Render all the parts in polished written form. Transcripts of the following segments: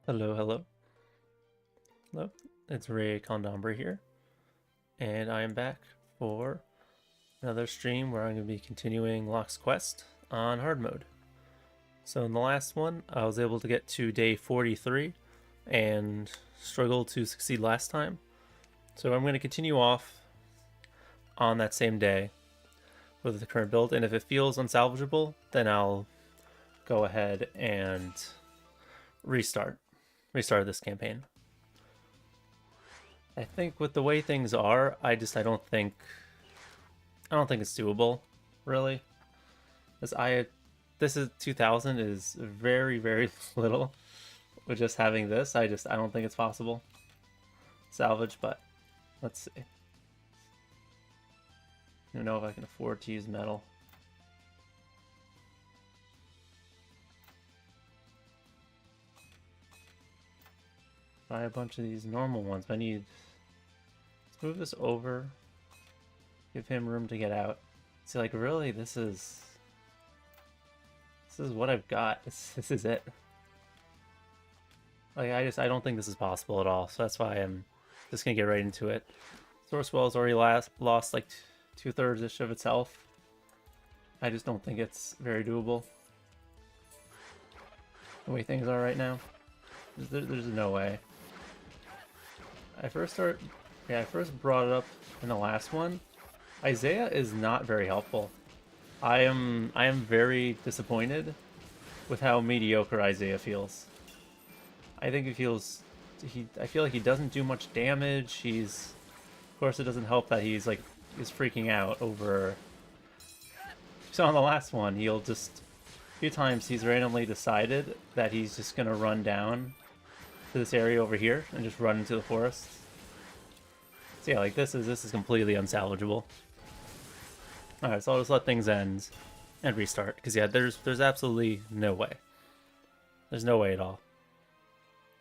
Hello, hello. Hello, it's Rei Caldombra here, and I am back for another stream where I'm going to be continuing Locke's quest on hard mode. So in the last one, I was able to get to day 43 and struggled to succeed last time. So I'm going to continue off on that same day with the current build, and if it feels unsalvageable, then I'll go ahead and restart this campaign. I think with the way things are, I don't think it's doable, really. This is 2000 is very, very little with just having this. I don't think it's possible salvage, but let's see. I don't know if I can afford to use metal. Buy a bunch of these normal ones, but let's move this over. Give him room to get out. See, like, really, this is what I've got. This is it. Like, I don't think this is possible at all. So that's why I'm just gonna get right into it. Sourcewell's already lost like 2/3 of its health. I just don't think it's very doable. The way things are right now, there's no way. I first brought it up in the last one. Isaiah is not very helpful. I am very disappointed with how mediocre Isaiah feels. I think I feel like he doesn't do much damage. Of course, it doesn't help that he's freaking out over. So on the last one, a few times he's randomly decided that he's just gonna run down to this area over here and just run into the forest. So yeah, like this is completely unsalvageable. Alright, so I'll just let things end and restart. Because yeah, there's absolutely no way. There's no way at all.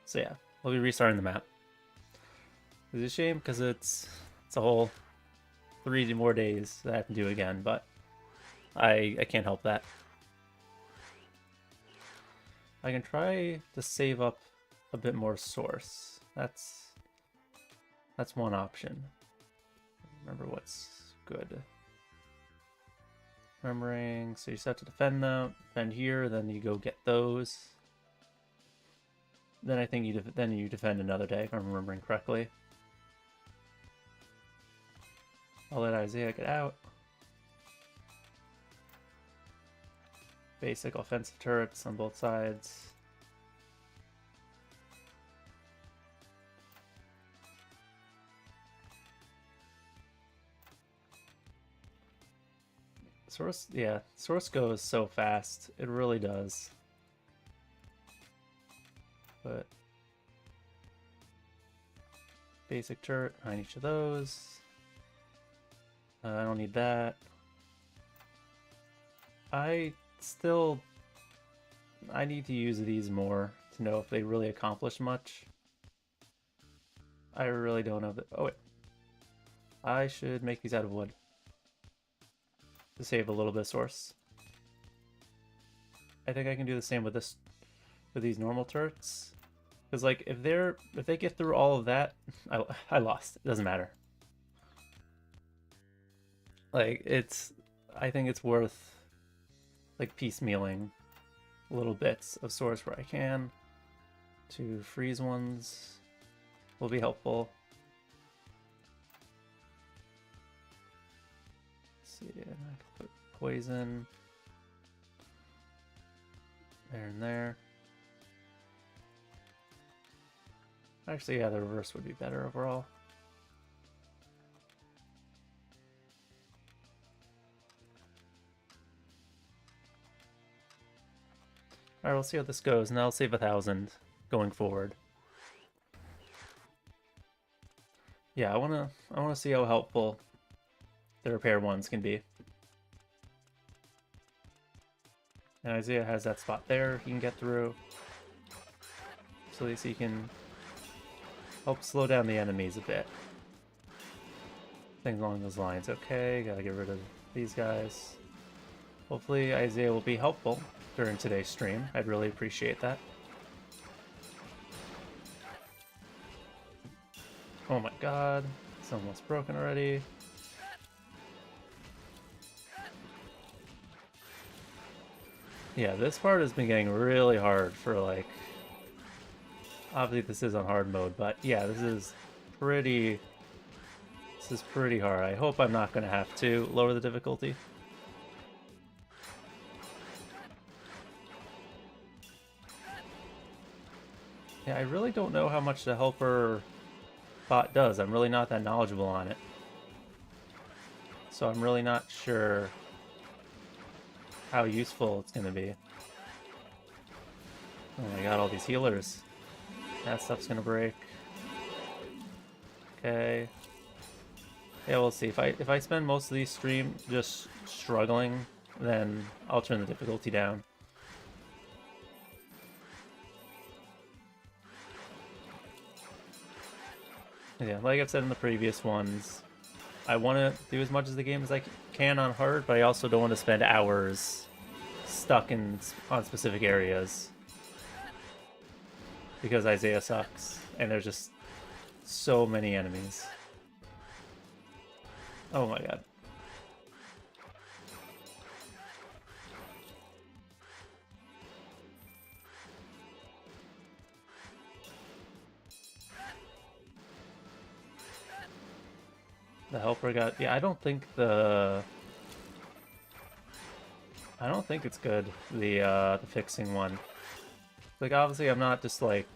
So yeah, we'll be restarting the map. It's a shame because it's a whole 3 more days that I have to do again, but I can't help that. I can try to save up a bit more source. That's one option. Remember what's good. Remembering, so you start to defend here, then you go get those. Then I think you defend another day, if I'm remembering correctly. I'll let Isaiah get out. Basic offensive turrets on both sides. Source goes so fast. It really does. But basic turret behind each of those. I don't need that. I need to use these more to know if they really accomplish much. I really don't know that. Oh wait, I should make these out of wood to save a little bit of source. I think I can do the same with these normal turrets. Because like if they get through all of that, I lost. It doesn't matter. Like I think it's worth like piecemealing little bits of source where I can. To freeze ones will be helpful. Let's see, I can put poison there and there. Actually, yeah, the reverse would be better overall. Alright, we'll see how this goes, and I'll save 1,000 going forward. Yeah, I wanna see how helpful the repair ones can be. And Isaiah has that spot there he can get through. So at least he can help slow down the enemies a bit. Things along those lines. Okay, gotta get rid of these guys. Hopefully Isaiah will be helpful during today's stream. I'd really appreciate that. Oh my god. It's almost broken already. Yeah, this part has been getting really hard for, like... Obviously this is on hard mode, but yeah, this is pretty... This is pretty hard. I hope I'm not going to have to lower the difficulty. Yeah, I really don't know how much the helper bot does. I'm really not that knowledgeable on it. So I'm really not sure how useful it's going to be. Oh my god, all these healers. That stuff's going to break. Okay. Yeah, we'll see. If I spend most of these stream just struggling, then I'll turn the difficulty down. Yeah, like I've said in the previous ones, I want to do as much as the game as I can on hard, but I also don't want to spend hours stuck on specific areas. Because Isaiah sucks, and there's just so many enemies. Oh my god. The helper got... Yeah, I don't think it's good, the fixing one. Like, obviously I'm not just, like...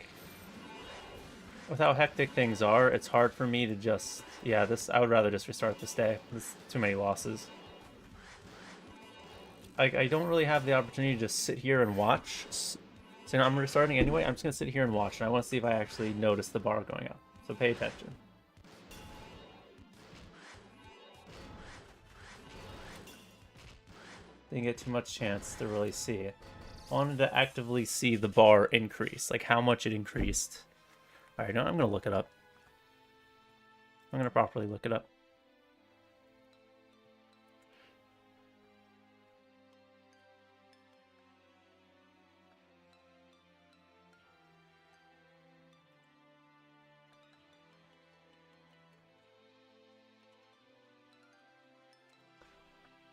With how hectic things are, it's hard for me to just... Yeah, I would rather just restart this day. There's too many losses. I don't really have the opportunity to just sit here and watch. So I'm restarting anyway. I'm just going to sit here and watch, and I want to see if I actually notice the bar going up. So pay attention. Didn't get too much chance to really see it. I wanted to actively see the bar increase, like how much it increased. Alright, no, I'm going to look it up. I'm going to properly look it up.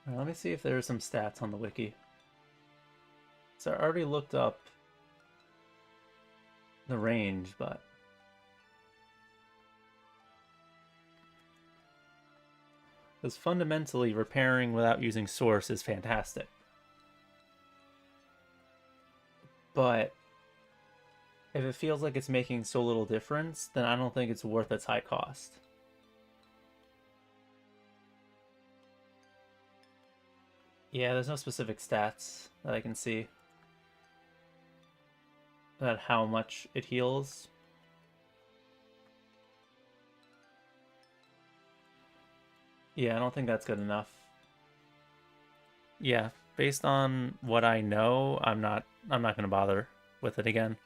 Right, let me see if there are some stats on the wiki. So I already looked up the range, but... Because fundamentally, repairing without using source is fantastic. But if it feels like it's making so little difference, then I don't think it's worth its high cost. Yeah, there's no specific stats that I can see about how much it heals. Yeah, I don't think that's good enough. Yeah, based on what I know, I'm not gonna bother with it again.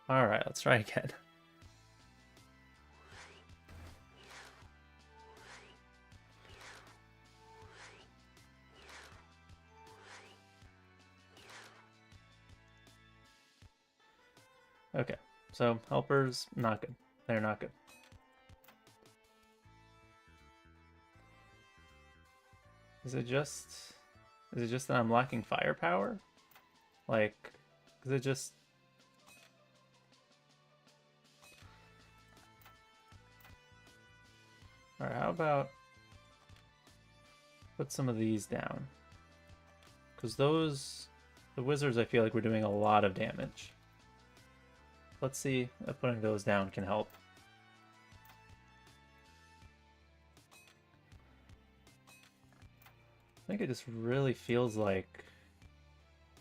Alright, let's try again. Okay, so helpers, not good. They're not good. Is it just that I'm lacking firepower? Like, is it just... Alright, how about put some of these down? Because the wizards, I feel like we're doing a lot of damage. Let's see if putting those down can help. I think it just really feels like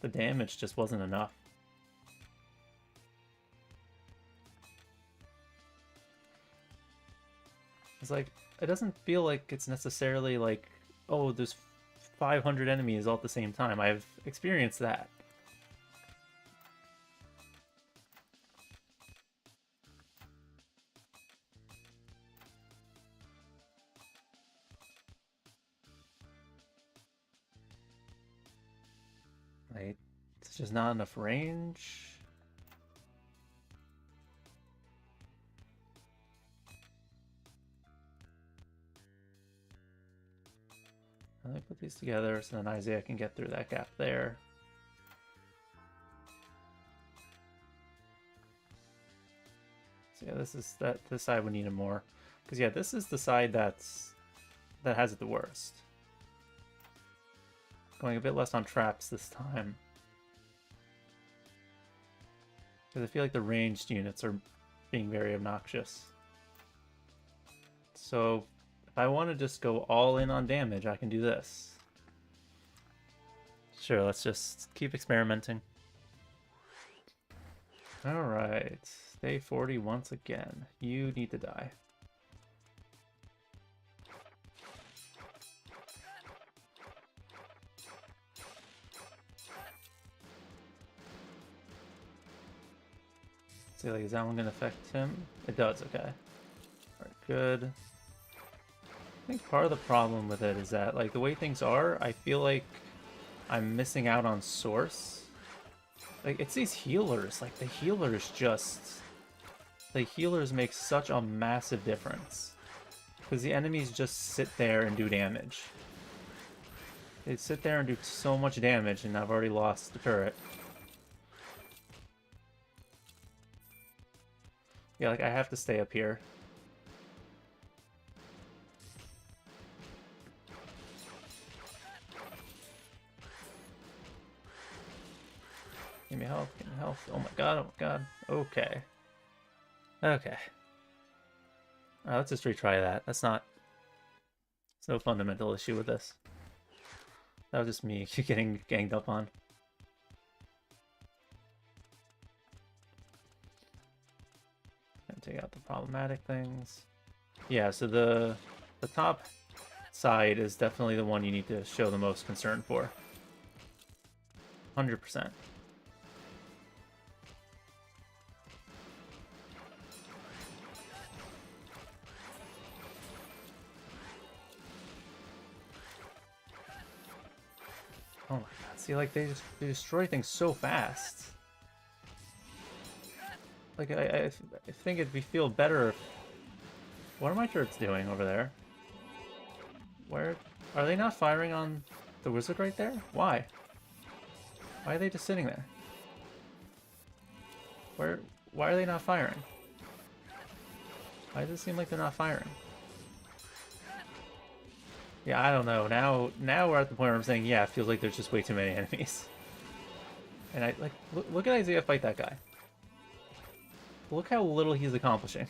the damage just wasn't enough. It's like, it doesn't feel like it's necessarily like, oh, there's 500 enemies all at the same time. I've experienced that. Like, it's just not enough range. put these together so then Isaiah can get through that gap there. So yeah, this side we needed more. Because yeah, this is the side that has it the worst. Going a bit less on traps this time. Because I feel like the ranged units are being very obnoxious. So if I want to just go all in on damage, I can do this. Sure, let's just keep experimenting. Alright, day 40 once again. You need to die. See, like, is that one gonna affect him? It does, okay. Alright, good. I think part of the problem with it is that, like, the way things are, I feel like I'm missing out on source. Like, it's these healers. Like, the healers just... The healers make such a massive difference. Because the enemies just sit there and do damage. They sit there and do so much damage, and I've already lost the turret. Yeah, like, I have to stay up here. Give me health, give me health. Oh my god, oh my god. Okay. Okay. Alright, let's just retry that. That's not... There's no fundamental issue with this. That was just me getting ganged up on. And take out the problematic things. Yeah, so the top side is definitely the one you need to show the most concern for. 100%. Oh my god, see, like, they destroy things so fast. Like, I think it'd feel better if... What are my turrets doing over there? Where... Are they not firing on the wizard right there? Why? Why are they just sitting there? Why are they not firing? Why does it seem like they're not firing? Yeah, I don't know. Now we're at the point where I'm saying, yeah, it feels like there's just way too many enemies. And I, like, look at Isaiah fight that guy. Look how little he's accomplishing.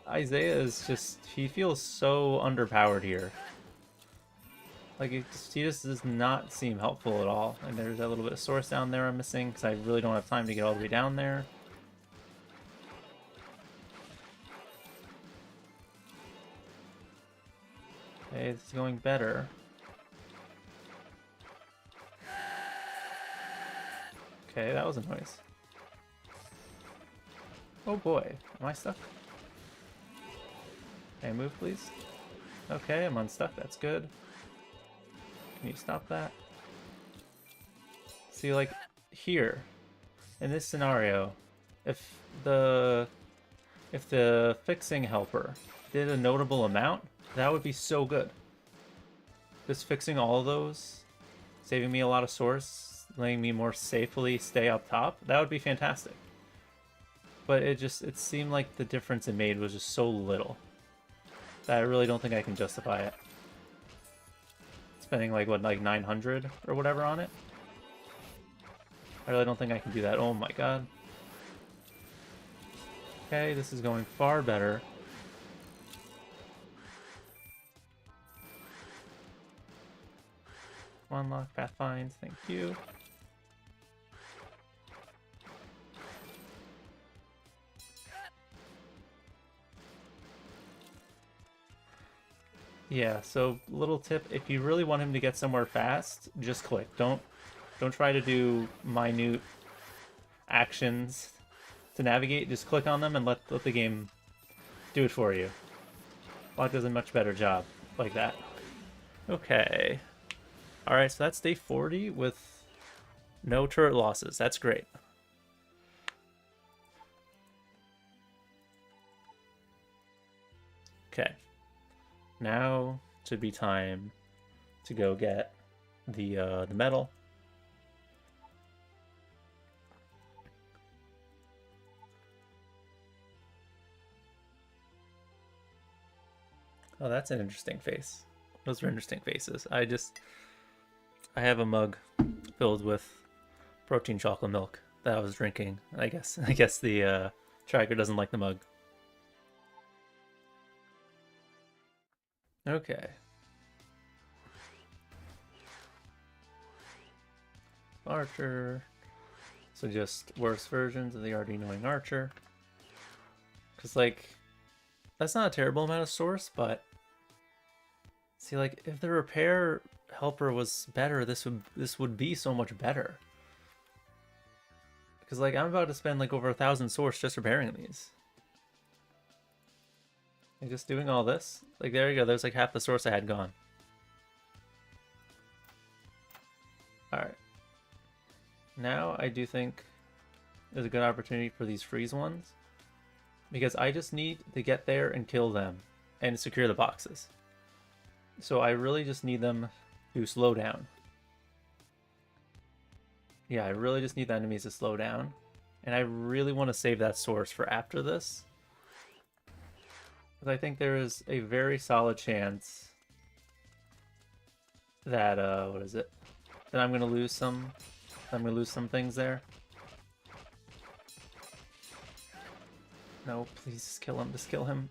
Isaiah is just, he feels so underpowered here. Like, he just does not seem helpful at all. And there's that little bit of source down there I'm missing, because I really don't have time to get all the way down there. Okay, it's going better. Okay, that was a noise. Oh boy, am I stuck? Okay, move please. Okay, I'm unstuck, that's good. Can you stop that? See, like, here, in this scenario, if the fixing helper did a notable amount, that would be so good. Just fixing all of those, saving me a lot of source, letting me more safely stay up top, that would be fantastic. But it seemed like the difference it made was just so little that I really don't think I can justify it. Spending like, what, like 900 or whatever on it? I really don't think I can do that. Oh my god. Okay, this is going far better. Unlock path finds, thank you. Yeah, so little tip, if you really want him to get somewhere fast, just click. Don't try to do minute actions to navigate, just click on them and let the game do it for you. Block does a much better job like that. Okay. Alright, so that's day 40 with no turret losses. That's great. Okay. Now should be time to go get the metal. Oh, that's an interesting face. Those are interesting faces. I have a mug filled with protein chocolate milk that I was drinking. I guess the tracker doesn't like the mug. Okay. Archer. So just worse versions of the already annoying Archer. Because, like, that's not a terrible amount of source, but see, like, if the repair helper was better, this would be so much better. Because, like, I'm about to spend like over 1,000 source just repairing these. And just doing all this, like, there you go. There's like half the source I had gone. All right. Now I do think there's a good opportunity for these freeze ones, because I just need to get there and kill them and secure the boxes. So I really just need them to slow down. Yeah, I really just need the enemies to slow down. And I really want to save that source for after this, because I think there is a very solid chance that, what is it? That I'm going to lose some... I'm going to lose some things there. No, please just kill him. Just kill him.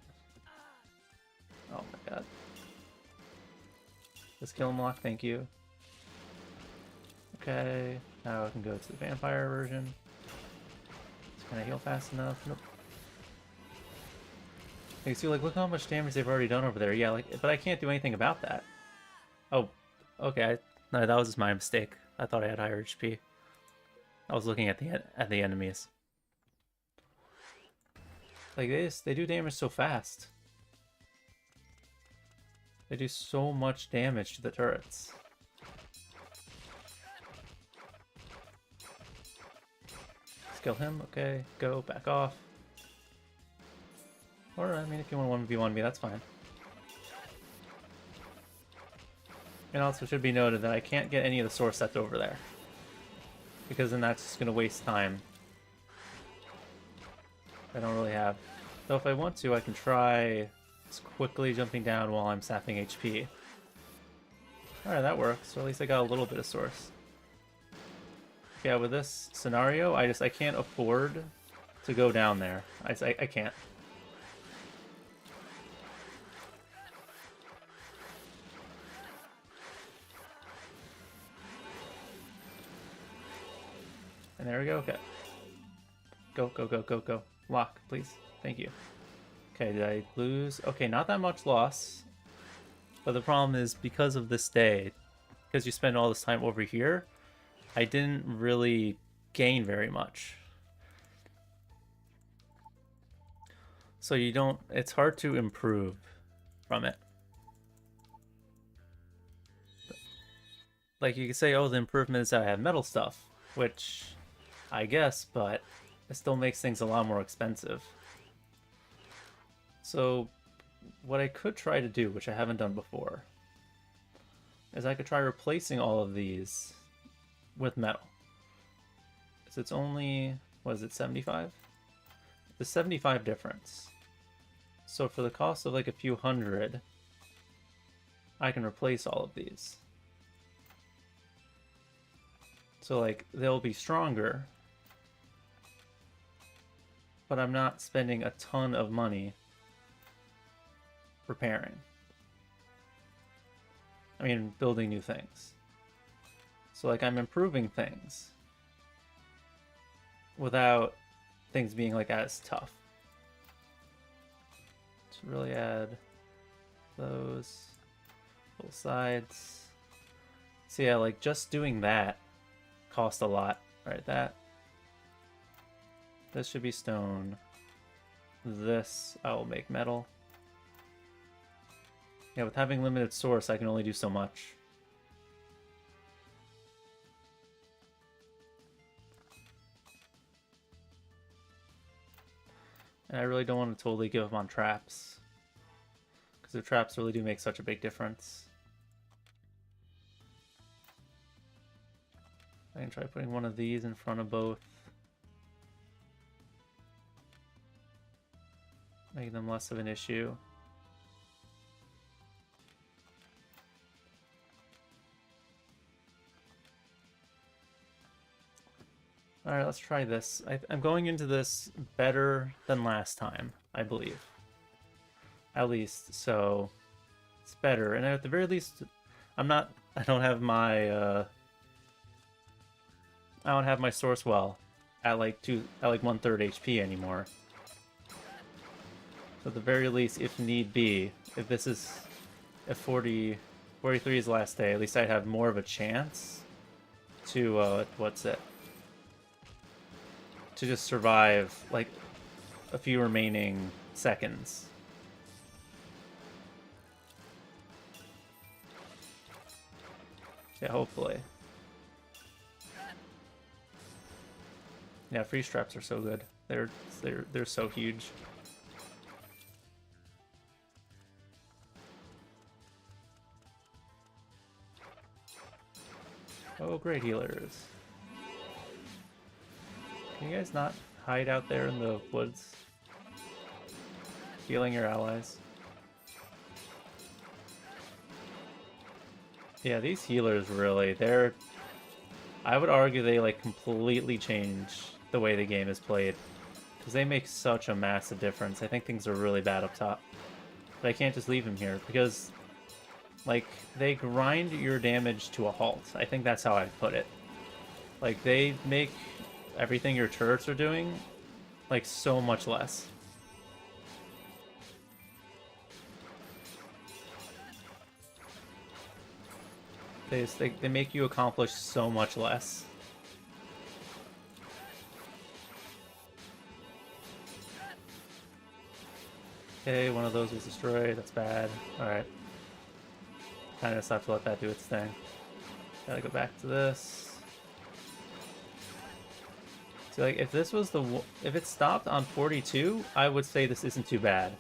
Oh my god. Just kill him, Lock. Thank you. Okay. Now I can go to the vampire version. Can I heal fast enough? Nope. You see, like, look how much damage they've already done over there. Yeah, like, but I can't do anything about that. Oh, okay. No, that was just my mistake. I thought I had higher HP. I was looking at the enemies. Like, they do damage so fast. They do so much damage to the turrets. Let's kill him. Okay, go back off. Or, I mean, if you want to 1v1 me, that's fine. And also, it should be noted that I can't get any of the source sets over there, because then that's just going to waste time. I don't really have. Though if I want to, I can try just quickly jumping down while I'm sapping HP. Alright, that works. So at least I got a little bit of source. Yeah, with this scenario, I can't afford to go down there. I can't. And there we go. Okay. Go, go, go, go, go. Lock, please. Thank you. Okay, did I lose? Okay, not that much loss. But the problem is, because of this day, because you spend all this time over here, I didn't really gain very much. So you don't... It's hard to improve from it. Like, you could say, oh, the improvement is that I have metal stuff, which... I guess, but it still makes things a lot more expensive. So what I could try to do, which I haven't done before, is I could try replacing all of these with metal. Because it's only, what is it, 75? The 75 difference. So for the cost of like a few hundred, I can replace all of these. So like, they'll be stronger, but I'm not spending a ton of money repairing. I mean, building new things. So like, I'm improving things without things being like as tough. Let's really add those both sides. So yeah, like just doing that cost a lot, right? This should be stone. This I will make metal. Yeah, with having limited source, I can only do so much. And I really don't want to totally give up on traps, Because the traps really do make such a big difference. I can try putting one of these in front of both. Make them less of an issue. Alright, let's try this. I'm going into this better than last time, I believe. At least, so it's better. And at the very least, I don't have my source well at like 1/3 HP anymore. So at the very least, if need be, if 43 is the last day, at least I'd have more of a chance to to just survive like a few remaining seconds. Yeah, hopefully. Yeah, freeze traps are so good. They're so huge. Oh, great healers. Can you guys not hide out there in the woods? Healing your allies. Yeah, these healers really, I would argue they like completely change the way the game is played. Because they make such a massive difference. I think things are really bad up top. But I can't just leave them here because like they grind your damage to a halt. I think that's how I'd put it. Like they make everything your turrets are doing like so much less. They make you accomplish so much less. Okay, one of those was destroyed. That's bad. Alright. Kind of just have to let that do its thing. Gotta go back to this. So like, if it stopped on 42, I would say this isn't too bad.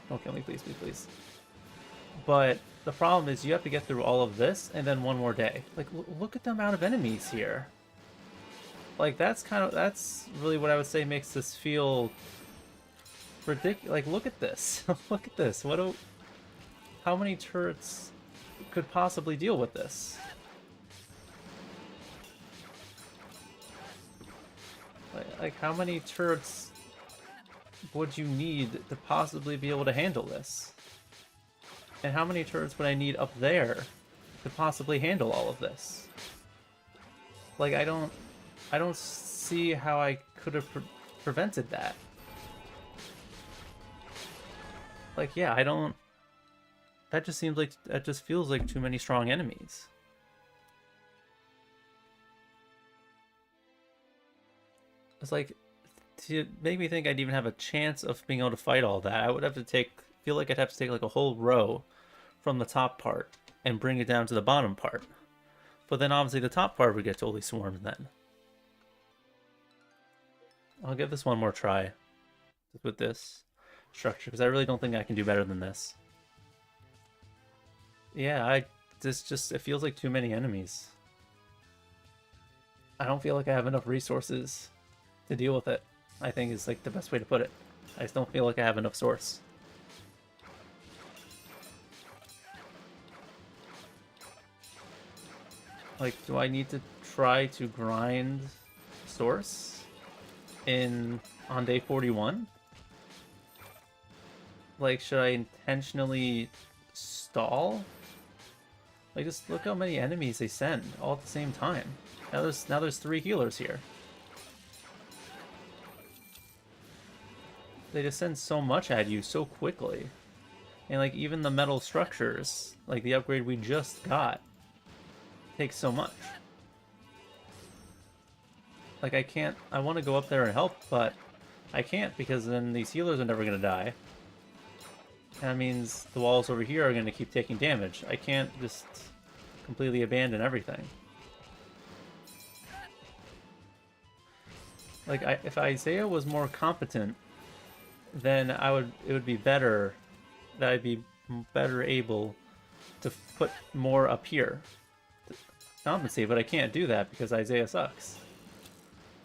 Don't kill me, please, please, please. But the problem is you have to get through all of this and then one more day. Like, look at the amount of enemies here. Like, that's really what I would say makes this feel ridiculous. Like, look at this. Look at this. How many turrets could possibly deal with this? Like, how many turrets would you need to possibly be able to handle this? And how many turrets would I need up there to possibly handle all of this? Like, I don't see how I could have prevented that. Like, yeah, that just feels like too many strong enemies. It's like, to make me think I'd even have a chance of being able to fight all that, I would have to feel like I'd have to take like a whole row from the top part and bring it down to the bottom part. But then obviously the top part would get totally swarmed then. I'll give this one more try with this structure, because I really don't think I can do better than this. Yeah, it feels like too many enemies. I don't feel like I have enough resources to deal with it, I think is like the best way to put it. I just don't feel like I have enough source. Like, do I need to try to grind source on day 41? Like, should I intentionally stall? Like, just look how many enemies they send all at the same time. Now there's 3 healers here. They just send so much at you so quickly. And like, even the metal structures, like the upgrade we just got, takes so much. Like, I want to go up there and help, but I can't, because then these healers are never going to die. And that means the walls over here are going to keep taking damage. I can't just completely abandon everything. Like, if Isaiah was more competent, then it would be better that I'd be better able to put more up here to compensate, but I can't do that because Isaiah sucks.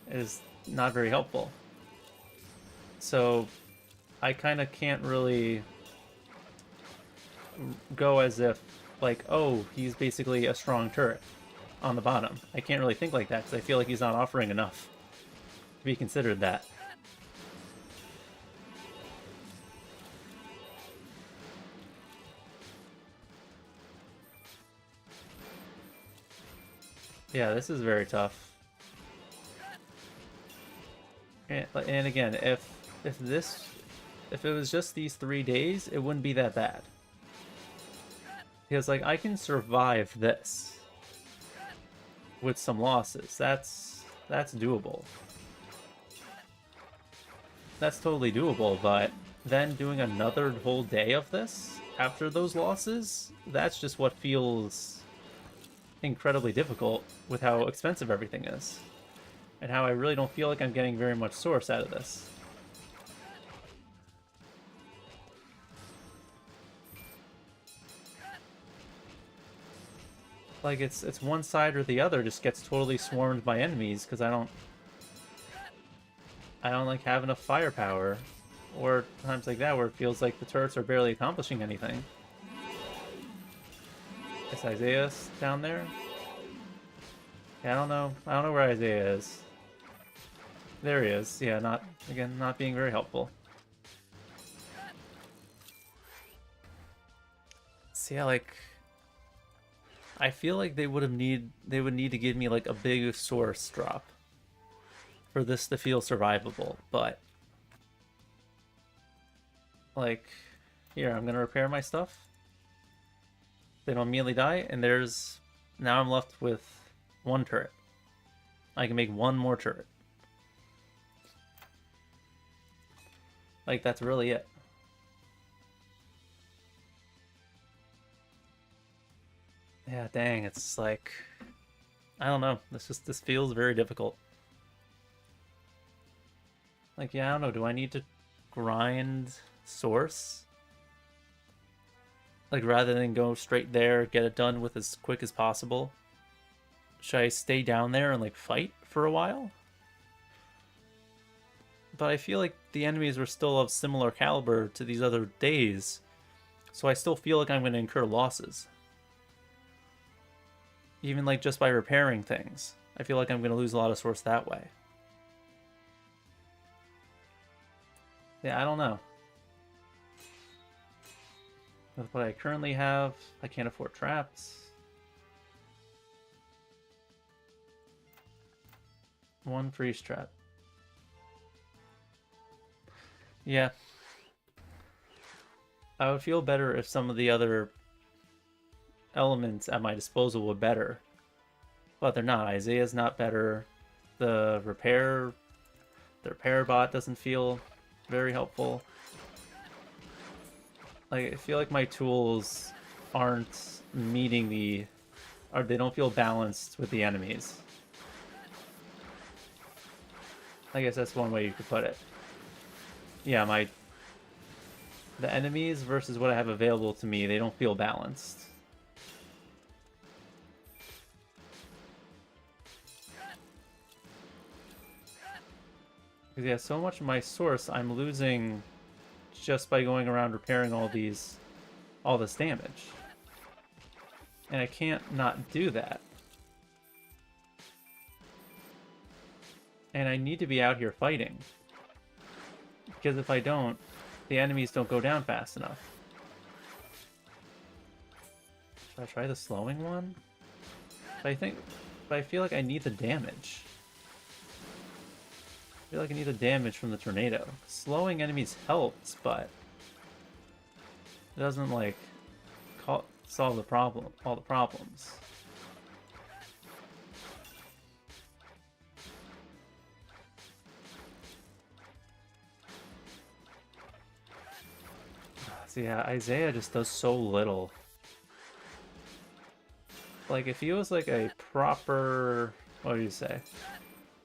It is not very helpful. So I kind of can't really go as if, like, oh, he's basically a strong turret on the bottom. I can't really think like that because I feel like he's not offering enough to be considered that. Yeah, this is very tough. And again, if it was just these 3 days, it wouldn't be that bad. Because like I can survive this with some losses. That's doable. That's totally doable, but then doing another whole day of this after those losses, that's just what feels incredibly difficult with how expensive everything is. And how I really don't feel like I'm getting very much source out of this. Like it's one side or the other just gets totally swarmed by enemies because I don't like have enough firepower, or times like that where it feels like the turrets are barely accomplishing anything. Is Isaiah down there? Yeah, I don't know where Isaiah is. There he is. Yeah, not being very helpful. So yeah, like I feel like they would need to give me like a big source drop for this to feel survivable, but like here, I'm gonna repair my stuff. They don't immediately die, and now I'm left with one turret. I can make one more turret. Like, that's really it. Yeah, dang, it's like, I don't know. This feels very difficult. Like, yeah, I don't know. Do I need to grind source? Like, rather than go straight there, get it done with as quick as possible? Should I stay down there and, like, fight for a while? But I feel like the enemies were still of similar caliber to these other days, so I still feel like I'm going to incur losses. Even, like, just by repairing things. I feel like I'm going to lose a lot of source that way. Yeah, I don't know. With what I currently have, I can't afford traps. One freeze trap. Yeah. I would feel better if some of the other elements at my disposal were better. But they're not. Isaiah's not better. The repair bot doesn't feel very helpful. Like, I feel like my tools aren't meeting or they don't feel balanced with the enemies. I guess that's one way you could put it. Yeah, the enemies versus what I have available to me, they don't feel balanced. Because yeah, so much of my source I'm losing just by going around repairing all this damage. And I can't not do that. And I need to be out here fighting. Because if I don't, the enemies don't go down fast enough. Should I try the slowing one? But I feel like I need the damage. I feel like I need the damage from the tornado. Slowing enemies helps, but it doesn't like solve all the problems. So yeah, Isaiah just does so little. Like, if he was like a proper... What do you say?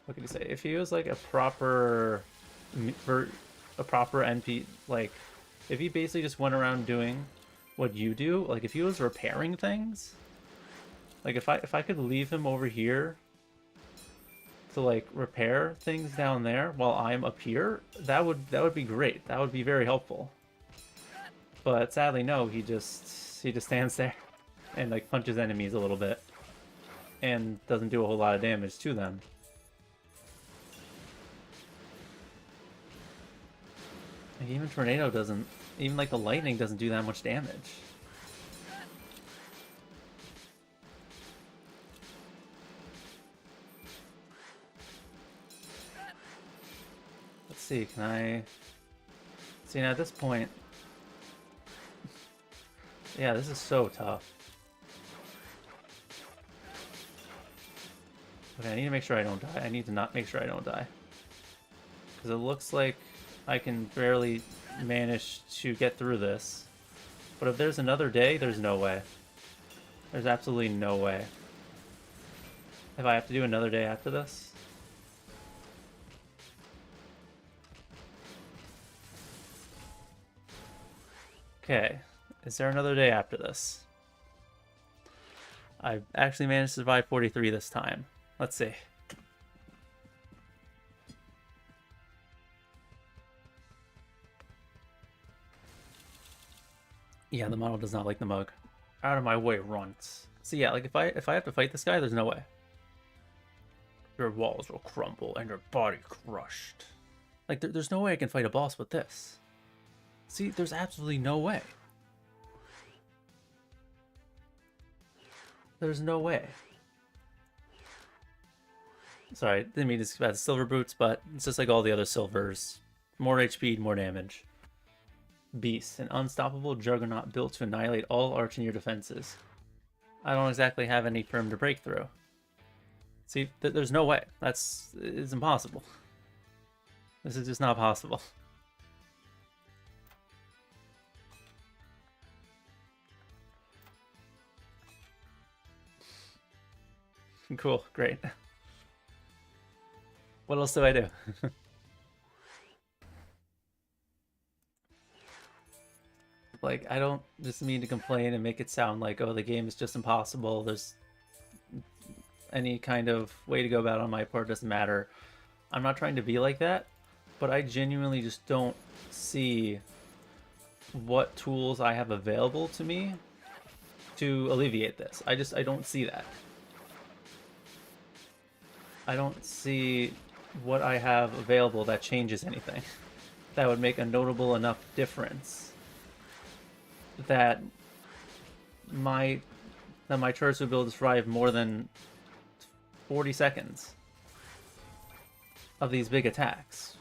What could you say? If he was like a proper NP, like If he basically just went around doing what you do, like if he was repairing things, like if I could leave him over here to like repair things down there while I'm up here, that would be great. That would be very helpful. But sadly, no. He just stands there and like punches enemies a little bit and doesn't do a whole lot of damage to them. Like, even tornado doesn't. Even like the lightning doesn't do that much damage. Let's see, can I... See, now at this point... Yeah, this is so tough. Okay, I need to make sure I don't die. I need to not make sure I don't die. Because it looks like I can barely manage to get through this. But if there's another day, there's no way. There's absolutely no way. If I have to do another day after this... Okay, is there another day after this? I actually managed to survive 43 this time. Let's see. Yeah, the model does not like the mug. Out of my way, runts. So yeah, like if I have to fight this guy, there's no way. Your walls will crumble and your body crushed. Like there's no way I can fight a boss with this. See, there's absolutely no way. There's no way. Sorry, didn't mean to speak about silver boots, but it's just like all the other silvers. More HP, more damage. Beast, an unstoppable juggernaut built to annihilate all Archineer defenses. I don't exactly have any for him to break through. See, there's no way. It's impossible. This is just not possible. Cool, great. What else do I do? Like, I don't just mean to complain and make it sound like, oh, the game is just impossible. There's any kind of way to go about it on my part, doesn't matter. I'm not trying to be like that, but I genuinely just don't see what tools I have available to me to alleviate this. I don't see that. I don't see what I have available that changes anything. That would make a notable enough difference that my turrets would be able to survive more than 40 seconds of these big attacks.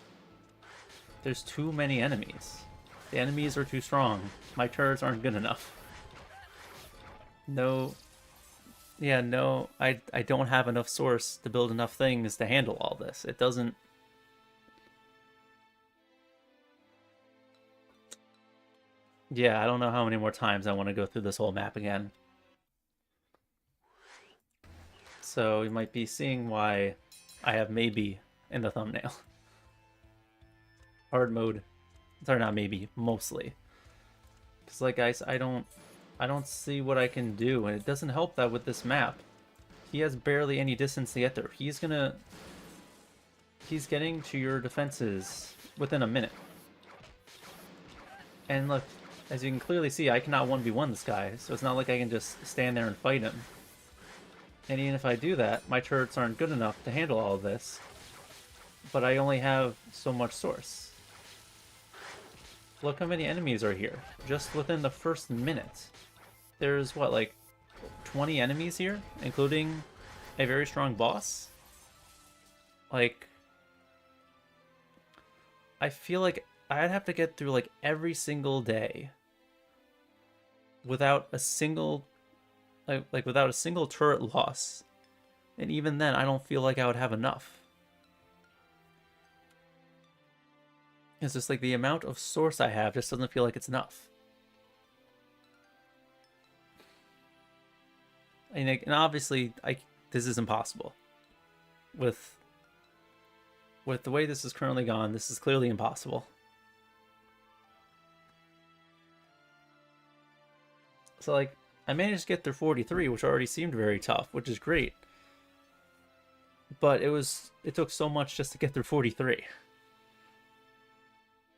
There's too many enemies. The enemies are too strong. My turrets aren't good enough. No. Yeah, no, I don't have enough source to build enough things to handle all this. It doesn't... Yeah, I don't know how many more times I want to go through this whole map again. So you might be seeing why I have maybe in the thumbnail. Hard mode. Sorry, not maybe, mostly. Because like guys, I don't see what I can do, and it doesn't help that with this map. He has barely any distance to get there. He's getting to your defenses within a minute. And look, as you can clearly see, I cannot 1v1 this guy, so it's not like I can just stand there and fight him. And even if I do that, my turrets aren't good enough to handle all of this. But I only have so much source. Look how many enemies are here, just within the first minute. There's, what, like 20 enemies here, including a very strong boss? Like, I feel like I'd have to get through, like, every single day without a single, like without a single turret loss. And even then, I don't feel like I would have enough. It's just like the amount of source I have just doesn't feel like it's enough. And obviously, this is impossible. With the way this is currently gone, this is clearly impossible. So, like, I managed to get through 43, which already seemed very tough, which is great. But it took so much just to get through 43.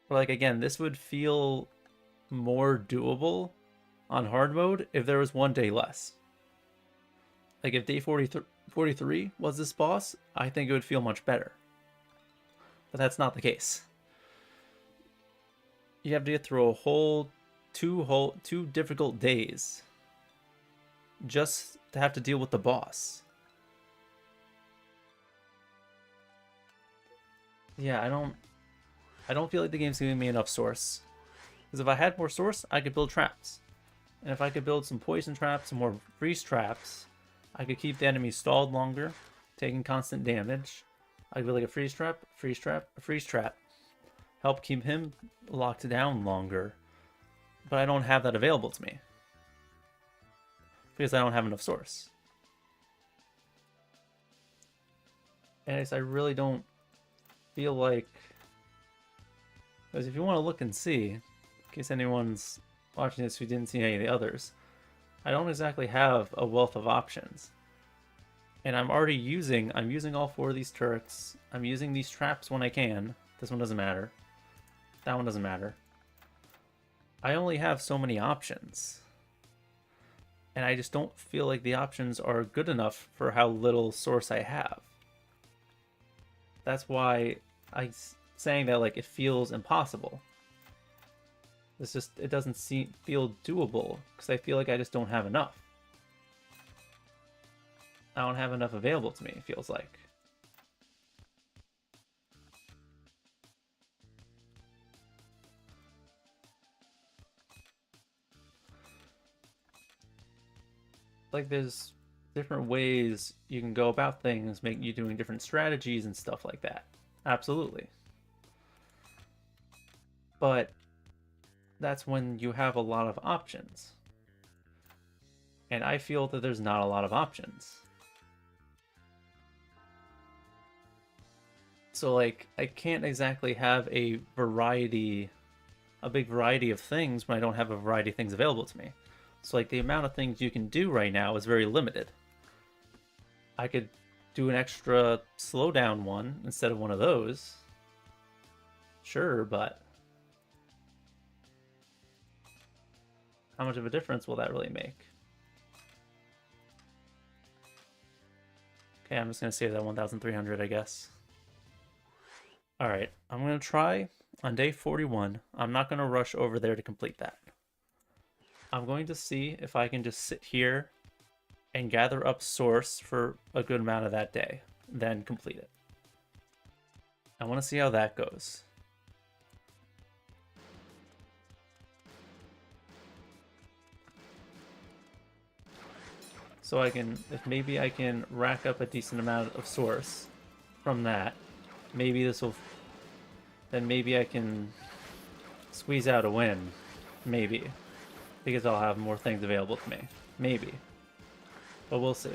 But, like, again, this would feel more doable on hard mode if there was one day less. Like, if day 43 was this boss, I think it would feel much better. But that's not the case. You have to get through a whole two difficult days just to have to deal with the boss. Yeah, I don't feel like the game's giving me enough source. Because if I had more source, I could build traps. And if I could build some poison traps, some more freeze traps, I could keep the enemy stalled longer, taking constant damage. I could build like a freeze trap, freeze trap, a freeze trap. Help keep him locked down longer. But I don't have that available to me. Because I don't have enough source. And I really don't feel like... Because if you want to look and see, in case anyone's watching this who didn't see any of the others, I don't exactly have a wealth of options. And I'm using all 4 of these turrets. I'm using these traps when I can. This one doesn't matter. That one doesn't matter. I only have so many options. And I just don't feel like the options are good enough for how little source I have. That's why I'm saying that, like, it feels impossible. It doesn't feel doable, because I feel like I just don't have enough. I don't have enough available to me, it feels like. Like, there's different ways you can go about things, make you doing different strategies and stuff like that. Absolutely. But that's when you have a lot of options. And I feel that there's not a lot of options. So, like, I can't exactly have a big variety of things when I don't have a variety of things available to me. So, like, the amount of things you can do right now is very limited. I could do an extra slowdown one instead of one of those. Sure, but how much of a difference will that really make? Okay, I'm just going to save that 1,300, I guess. Alright, I'm going to try on day 41. I'm not going to rush over there to complete that. I'm going to see if I can just sit here and gather up source for a good amount of that day, then complete it. I want to see how that goes. So maybe I can rack up a decent amount of source from that. Maybe then maybe I can squeeze out a win. Maybe. Because I'll have more things available to me. Maybe. But we'll see.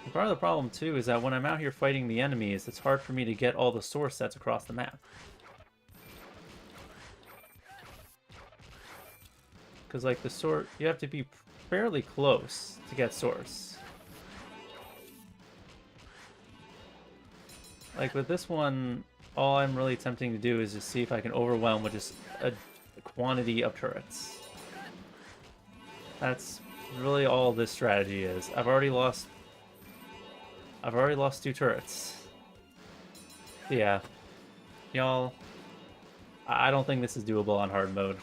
And part of the problem too is that when I'm out here fighting the enemies, it's hard for me to get all the source sets across the map. Because, like, you have to be fairly close to get source. Like, with this one, all I'm really attempting to do is just see if I can overwhelm with just a quantity of turrets. That's really all this strategy is. I've already lost 2 turrets. Yeah. Y'all, I don't think this is doable on hard mode.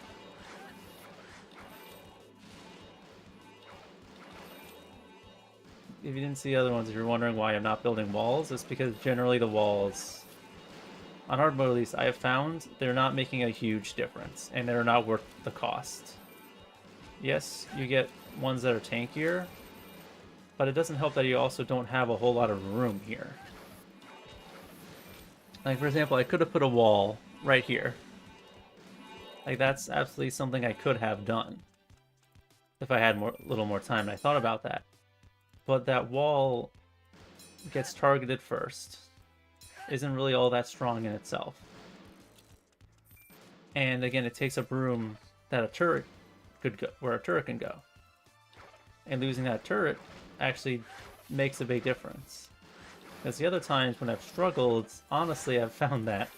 If you didn't see the other ones, if you're wondering why I'm not building walls, it's because generally the walls, on hard mode at least, I have found they're not making a huge difference, and they're not worth the cost. Yes, you get ones that are tankier, but it doesn't help that you also don't have a whole lot of room here. Like, for example, I could have put a wall right here. Like, that's absolutely something I could have done if I had a little more time, and I thought about that. But that wall gets targeted first. Isn't really all that strong in itself. And again, it takes up room that a turret could go, where a turret can go. And losing that turret actually makes a big difference. Because the other times when I've struggled, honestly, I've found that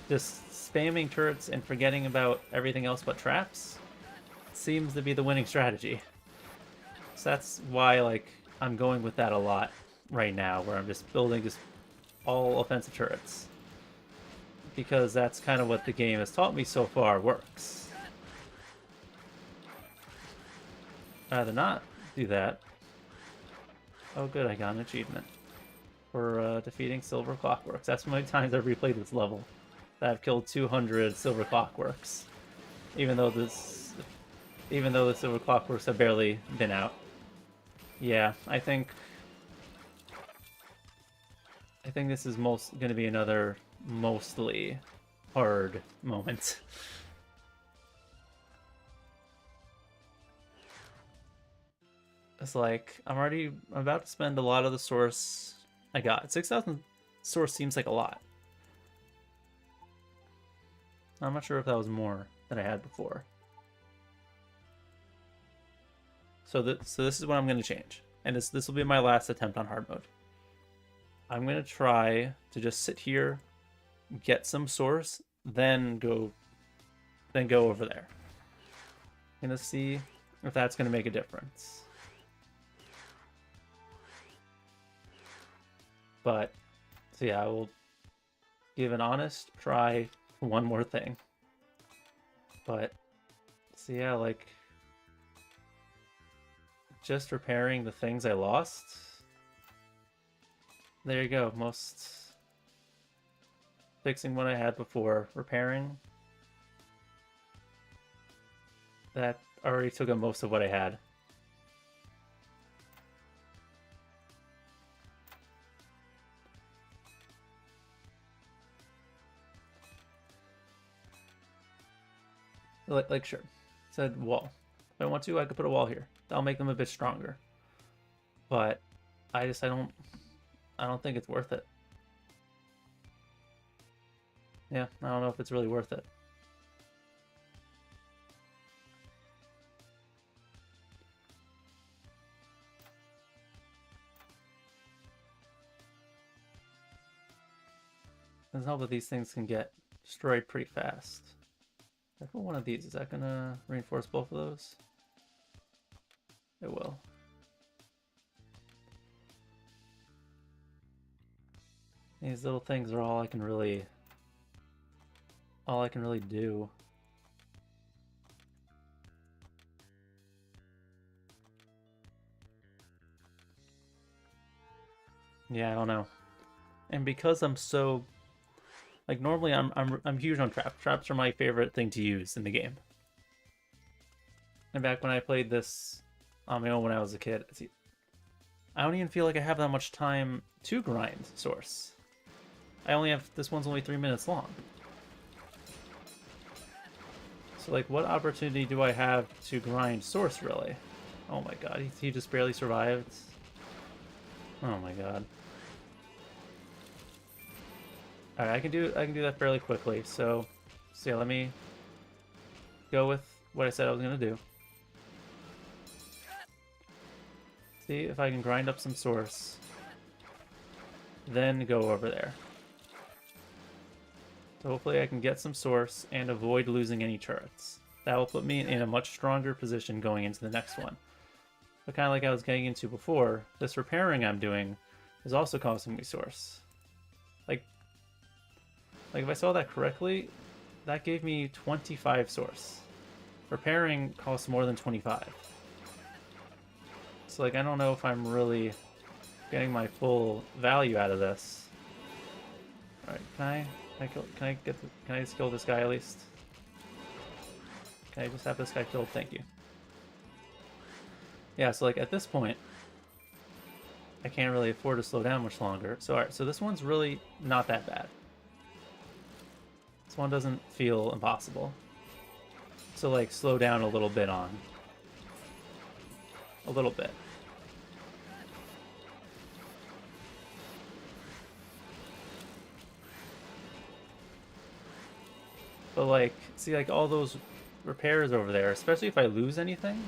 just spamming turrets and forgetting about everything else but traps seems to be the winning strategy. So that's why, like, I'm going with that a lot right now, where I'm just building just all offensive turrets. Because that's kind of what the game has taught me so far works. I'd rather not do that. Oh good, I got an achievement for defeating Silver Clockworks. That's how many times I've replayed this level. That I've killed 200 Silver Clockworks. Even though the Silver Clockworks have barely been out. Yeah, I think this is going to be another mostly hard moment. It's like, I'm about to spend a lot of the source I got. 6,000 source seems like a lot. I'm not sure if that was more than I had before. So this is what I'm going to change. And this will be my last attempt on hard mode. I'm going to try to just sit here, get some source, then go over there. I'm going to see if that's going to make a difference. But, so yeah, I will give an honest try for one more thing. But, so yeah, like, just repairing the things I lost. There you go, fixing what I had before, repairing. That already took up most of what I had. Like sure. Said wall. If I want to, I could put a wall here. That'll make them a bit stronger. But I don't think it's worth it. Yeah, I don't know if it's really worth it. Doesn't help that these things can get destroyed pretty fast. If I put one of these, is that gonna reinforce both of those? It will. These little things are all I can really do. Yeah, I don't know. And because I'm so, like, normally I'm huge on traps. Traps are my favorite thing to use in the game. And back when I played this on my own when I was a kid, I don't even feel like I have that much time to grind source. This one's only 3 minutes long. So, like, what opportunity do I have to grind source, really? Oh my god, he just barely survived. Oh my god. Alright, I can do that fairly quickly, so yeah, let me go with what I said I was gonna do. See if I can grind up some source. Then go over there. So hopefully I can get some source and avoid losing any turrets. That will put me in a much stronger position going into the next one. But kind of like I was getting into before, this repairing I'm doing is also costing me source. Like if I saw that correctly, that gave me 25 source. Repairing costs more than 25. So like I don't know if I'm really getting my full value out of this. Alright, can I just kill this guy at least? Can I just have this guy killed? Thank you. Yeah, so like at this point, I can't really afford to slow down much longer. So alright, so this one's really not that bad. This one doesn't feel impossible. So like slow down a little bit on. A little bit. But like, see, like all those repairs over there, especially if I lose anything,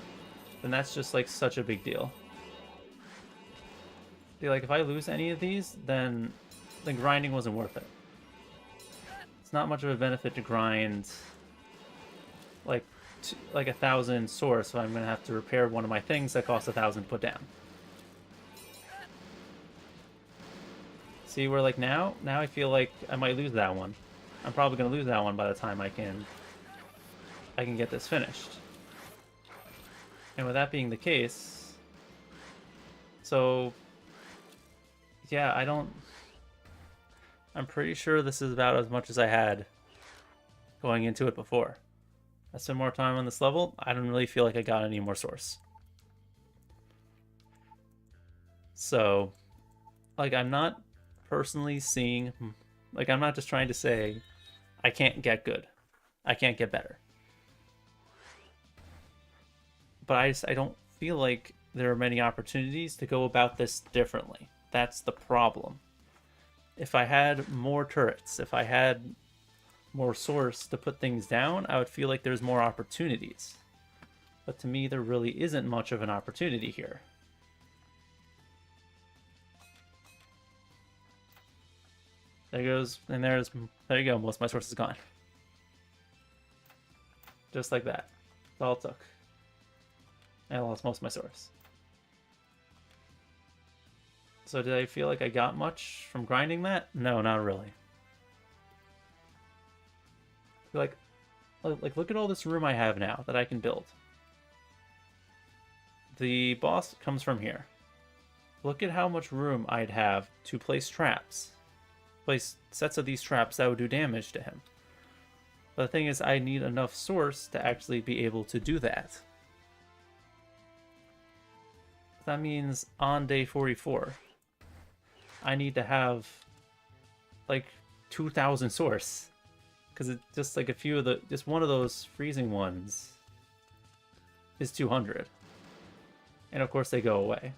then that's just like such a big deal. See, like if I lose any of these, then the grinding wasn't worth it. It's not much of a benefit to grind like like 1,000 source, so I'm gonna have to repair one of my things that costs 1,000 to put down. See, where like now I feel like I might lose that one. I'm probably gonna lose that one by the time I can get this finished. And with that being the case, so yeah, I'm pretty sure this is about as much as I had going into it before. I spent more time on this level. I don't really feel like I got any more source. So, like, I'm not personally seeing, like, I'm not just trying to say I can't get good. I can't get better. But I don't feel like there are many opportunities to go about this differently. That's the problem. If I had more turrets, if I had more source to put things down, I would feel like there's more opportunities. But to me, there really isn't much of an opportunity here. There goes, and there you go, most of my source is gone. Just like that. That's all it took. I lost most of my source. So did I feel like I got much from grinding that? No, not really. Like look at all this room I have now that I can build. The boss comes from here. Look at how much room I'd have to place traps. Place sets of these traps that would do damage to him. But the thing is, I need enough source to actually be able to do that. That means on day 44, I need to have like 2,000 source. Because it's just like just one of those freezing ones is 200. And of course they go away.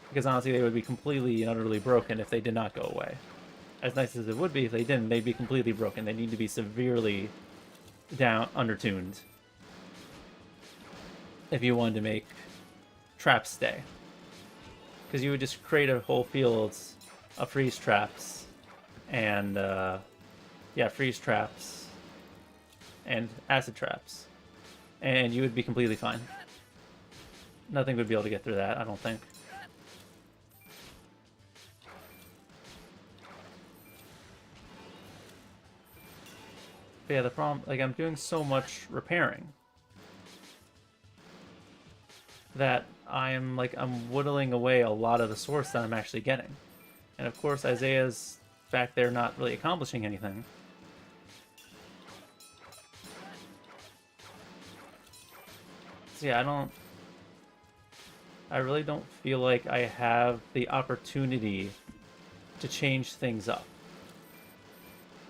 Because honestly, they would be completely and utterly broken if they did not go away. As nice as it would be if they didn't, they'd be completely broken. They need to be severely undertuned if you wanted to make traps stay. Because you would just create a whole field of freeze traps and freeze traps and acid traps, and you would be completely fine. Nothing would be able to get through that, I don't think. But yeah, the problem, like, I'm doing so much repairing that I'm whittling away a lot of the source that I'm actually getting. And of course, Isaiah's back there not really accomplishing anything. So yeah, I really don't feel like I have the opportunity to change things up.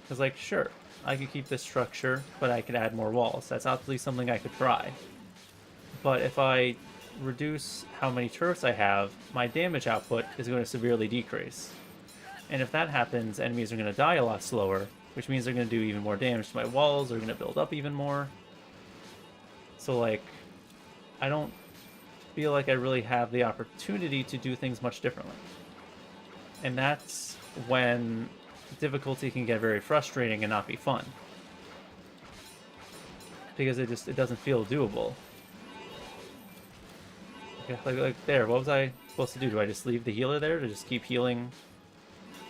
Because, like, sure, I could keep this structure, but I could add more walls. That's obviously something I could try. But if I reduce how many turrets I have, my damage output is going to severely decrease. And if that happens, enemies are going to die a lot slower, which means they're going to do even more damage to my walls, they're going to build up even more. So, like, I don't feel like I really have the opportunity to do things much differently. And that's when difficulty can get very frustrating and not be fun. Because it doesn't feel doable. Okay, like there, what was I supposed to do? Do I just leave the healer there to just keep healing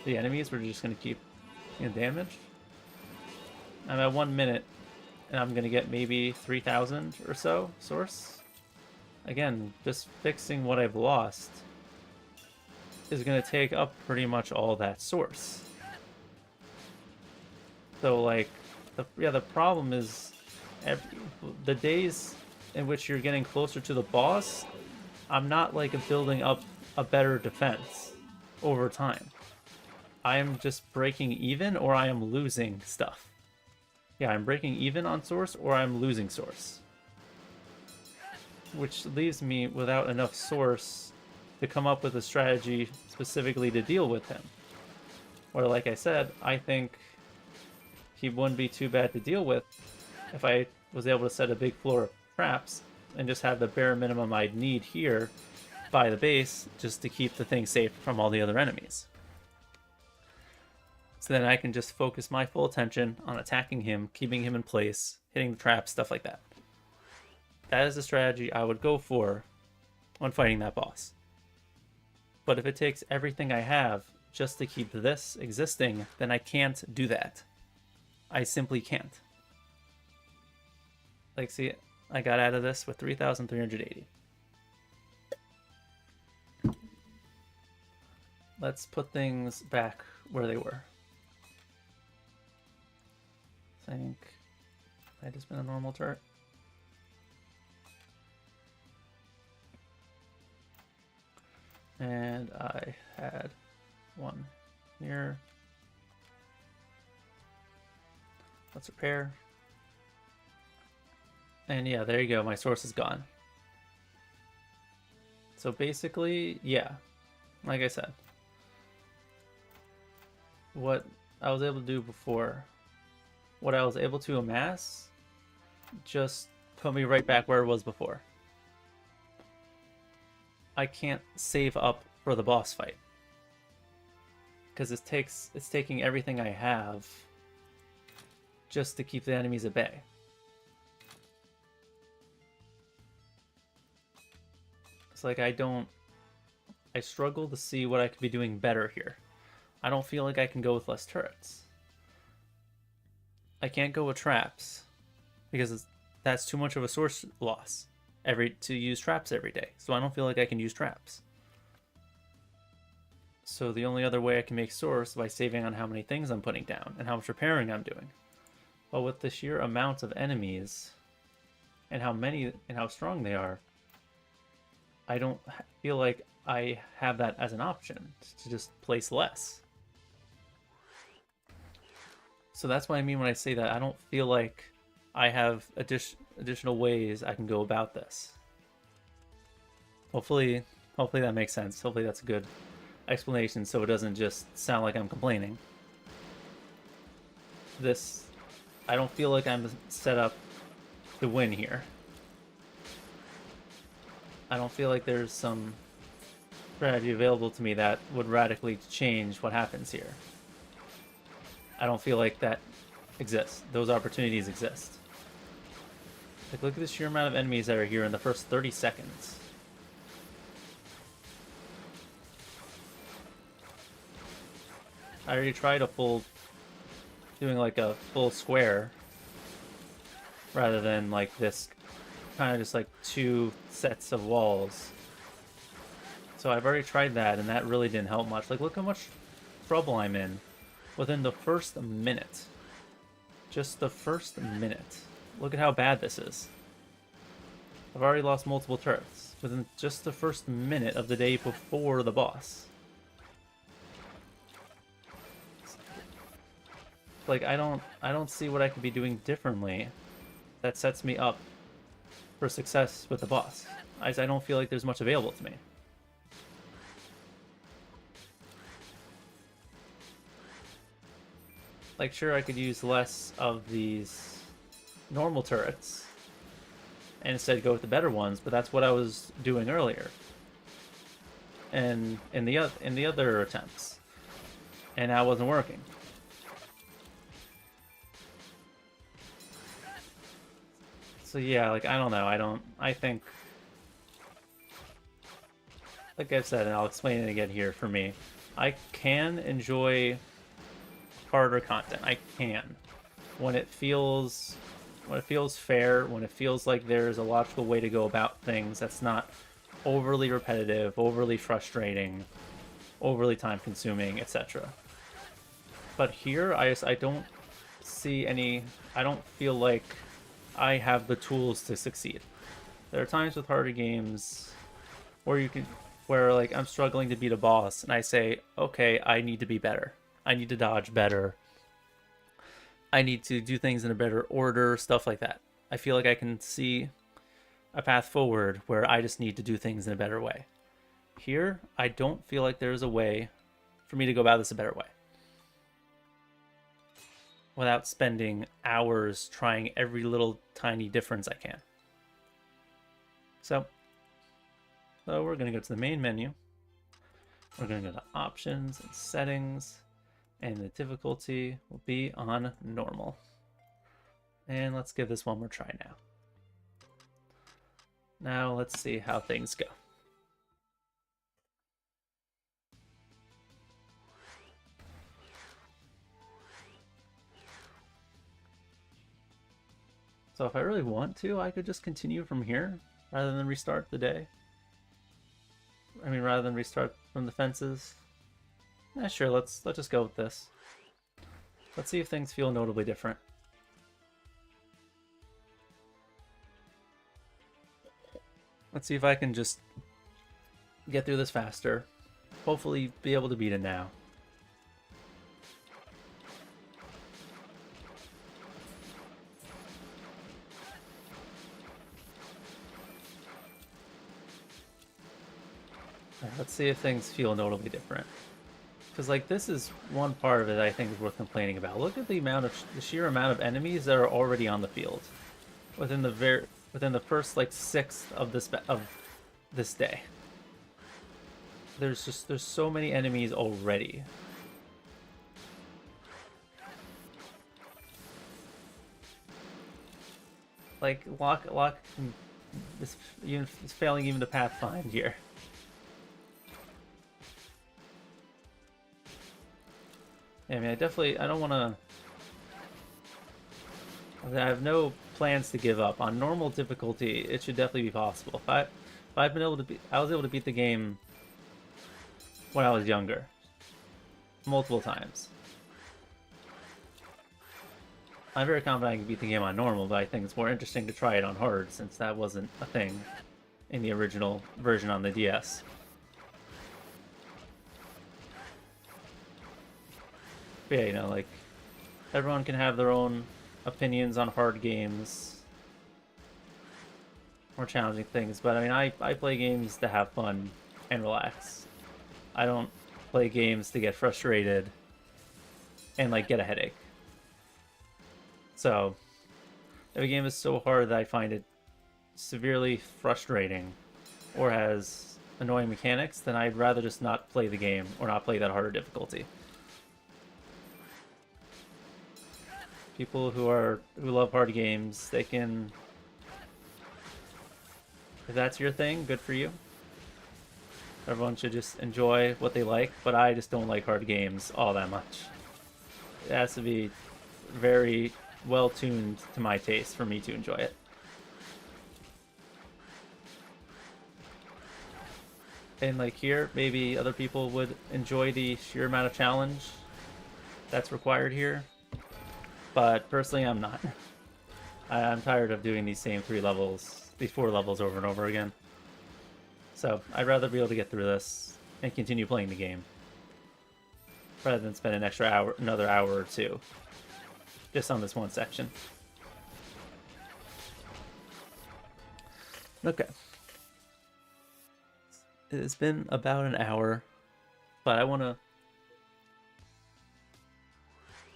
the enemies? We're just going to keep getting damage? I'm at 1 minute, and I'm going to get maybe 3,000 or so source. Again, just fixing what I've lost is going to take up pretty much all that source. So, like, the problem is the days in which you're getting closer to the boss, I'm not, like, building up a better defense over time. I am just breaking even, or I am losing stuff. Yeah, I'm breaking even on source, or I'm losing source. Which leaves me without enough source to come up with a strategy specifically to deal with him. Or, like I said, I think he wouldn't be too bad to deal with if I was able to set a big floor of traps and just have the bare minimum I'd need here by the base just to keep the thing safe from all the other enemies. So then I can just focus my full attention on attacking him, keeping him in place, hitting the traps, stuff like that. That is the strategy I would go for when fighting that boss. But if it takes everything I have just to keep this existing, then I can't do that. I simply can't. Like, see, I got out of this with 3,380. Let's put things back where they were. I think I just been a normal turret. And I had one here. Let's repair. And yeah, there you go. My source is gone. So basically, yeah, like I said, what I was able to do before, what I was able to amass, just put me right back where it was before. I can't save up for the boss fight because it's taking everything I have just to keep the enemies at bay. It's like I struggle to see what I could be doing better here. I don't feel like I can go with less turrets. I can't go with traps because that's too much of a source loss to use traps every day. So I don't feel like I can use traps. So the only other way I can make source is by saving on how many things I'm putting down and how much repairing I'm doing. But with the sheer amount of enemies and how many and how strong they are, I don't feel like I have that as an option to just place less. So that's what I mean when I say that I don't feel like I have additional ways I can go about this. Hopefully that makes sense. Hopefully that's a good explanation so it doesn't just sound like I'm complaining. I don't feel like I'm set up to win here. I don't feel like there's some strategy available to me that would radically change what happens here. I don't feel like that exists. Those opportunities exist. Like, look at the sheer amount of enemies that are here in the first 30 seconds. I already tried doing like a full square rather than like this kind of just like two sets of walls. So I've already tried that and that really didn't help much. Like, look how much trouble I'm in within the first minute. Just the first minute. Look at how bad this is. I've already lost multiple turrets within just the first minute of the day before the boss. Like, I don't see what I could be doing differently that sets me up for success with the boss. I don't feel like there's much available to me. Like, sure, I could use less of these normal turrets and instead go with the better ones, but that's what I was doing earlier and in the other attempts, and that wasn't working. So yeah, like, I don't know. I think, like I've said, and I'll explain it again here for me, I can enjoy harder content. I can. When it feels fair, when it feels like there's a logical way to go about things that's not overly repetitive, overly frustrating, overly time consuming, etc. But here, I don't see any, I don't feel like I have the tools to succeed. There are times with harder games where like I'm struggling to beat a boss and I say, okay, I need to be better. I need to dodge better. I need to do things in a better order, stuff like that. I feel like I can see a path forward where I just need to do things in a better way. Here, I don't feel like there's a way for me to go about this a better way. without spending hours trying every little tiny difference I can. So we're going to go to the main menu. We're going to go to options and settings, and the difficulty will be on normal. And let's give this one more try now. Now let's see how things go. So if I really want to, I could just continue from here rather than restart the day. I mean, rather than restart from the fences. Yeah, sure, let's just go with this. Let's see if things feel notably different. Let's see if I can just get through this faster. Hopefully be able to beat it now. Let's see if things feel notably different. Because, like, this is one part of it I think is worth complaining about. Look at the sheer amount of enemies that are already on the field within the first like sixth of this day. There's so many enemies already. Like Locke is failing even to pathfind here. Yeah, I mean, I don't want to. I have no plans to give up. On normal difficulty, it should definitely be possible. If I've been able to I was able to beat the game when I was younger, multiple times. I'm very confident I can beat the game on normal, but I think it's more interesting to try it on hard, since that wasn't a thing in the original version on the DS. But yeah, you know, like, everyone can have their own opinions on hard games, more challenging things, but I mean, I play games to have fun and relax. I don't play games to get frustrated and, like, get a headache. So, if a game is so hard that I find it severely frustrating or has annoying mechanics, then I'd rather just not play the game or not play that harder difficulty. People who love hard games, they can... If that's your thing, good for you. Everyone should just enjoy what they like, but I just don't like hard games all that much. It has to be very well tuned to my taste for me to enjoy it. And like here, maybe other people would enjoy the sheer amount of challenge that's required here. But personally, I'm not. I'm tired of doing these same 4 levels over and over again. So I'd rather be able to get through this and continue playing the game rather than spend another hour or two just on this one section. Okay. It's been about an hour, but I want to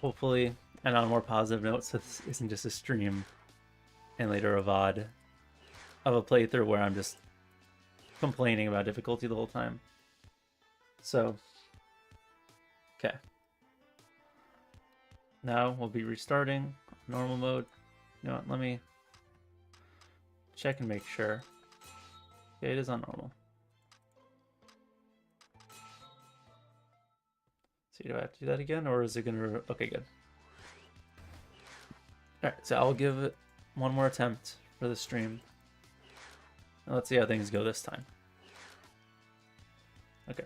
hopefully end on a more positive note, so this isn't just a stream and later a VOD of a playthrough where I'm just complaining about difficulty the whole time. So, okay. Now we'll be restarting normal mode. You know what, let me check and make sure. Okay, it is on normal. So do I have to do that again, or is it gonna... Okay, good. Alright, so I'll give it one more attempt for the stream. And let's see how things go this time. Okay.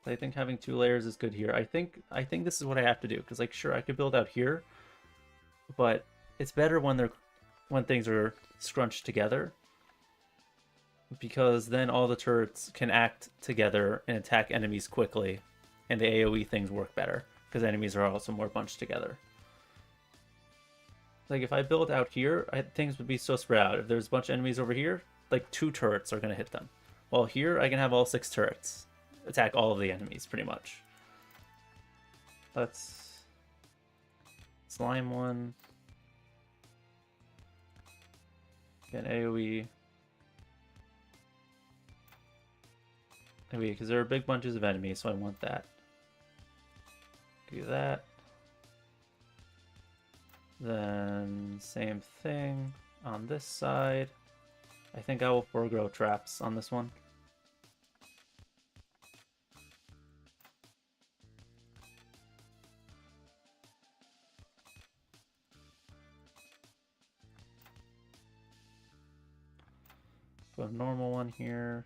I think having 2 layers is good here. I think this is what I have to do, because, like, sure, I could build out here, but it's better when things are scrunched together, because then all the turrets can act together and attack enemies quickly, and the AoE things work better, because enemies are also more bunched together. Like, if I build out here, things would be so spread out. If there's a bunch of enemies over here, like, 2 turrets are going to hit them. While here, I can have all 6 turrets attack all of the enemies, pretty much. let's slime one. Get AoE. Because there are big bunches of enemies, so I want that. Do that. Then same thing on this side. I think I will foregrow traps on this one. Put a normal one here.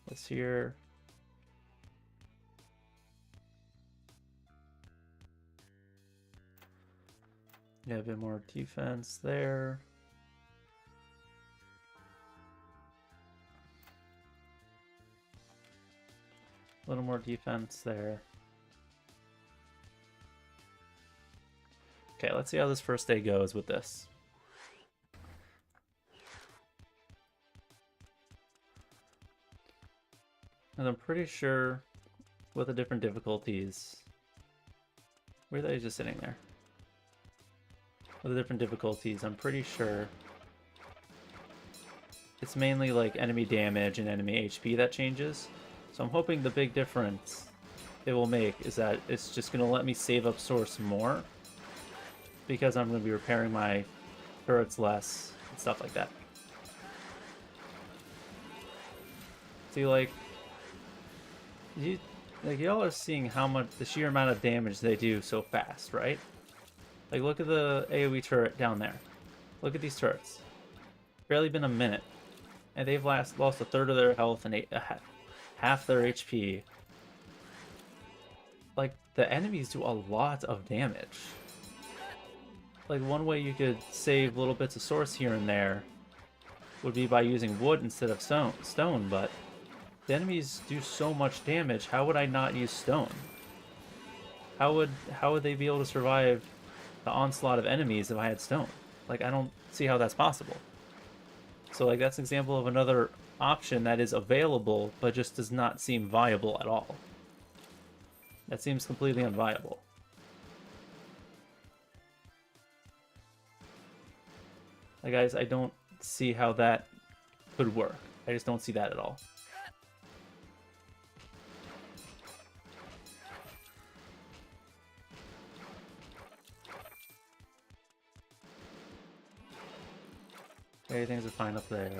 This here. Yeah, a bit more defense there. A little more defense there. Okay, let's see how this first day goes with this. And I'm pretty sure with the different difficulties... Where are they just sitting there? With the different difficulties, I'm pretty sure it's mainly like enemy damage and enemy HP that changes. So I'm hoping the big difference it will make is that it's just going to let me save up source more because I'm going to be repairing my turrets less and stuff like that. See, like y'all are seeing how much the sheer amount of damage they do so fast, right? Like, look at the AoE turret down there. Look at these turrets. Barely been a minute, and they've lost a third of their health and half their HP. Like, the enemies do a lot of damage. Like, one way you could save little bits of source here and there would be by using wood instead of stone, but the enemies do so much damage. How would I not use stone? How would they be able to survive the onslaught of enemies if I had stone? Like, I don't see how that's possible. So, like, that's an example of another option that is available, but just does not seem viable at all. That seems completely unviable. Like, guys, I don't see how that could work. I just don't see that at all. Okay, things are fine up there.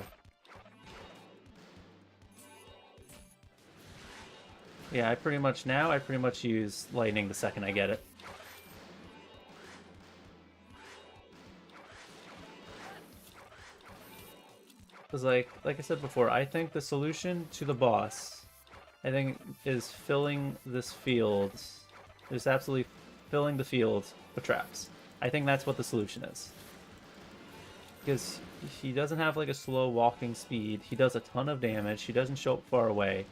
Yeah, I pretty much use lightning the second I get it. Because like I said before, I think the solution to the boss, I think, is filling this field. Just absolutely filling the field with traps. I think that's what the solution is. Because he doesn't have like a slow walking speed. He does a ton of damage. He doesn't show up far away.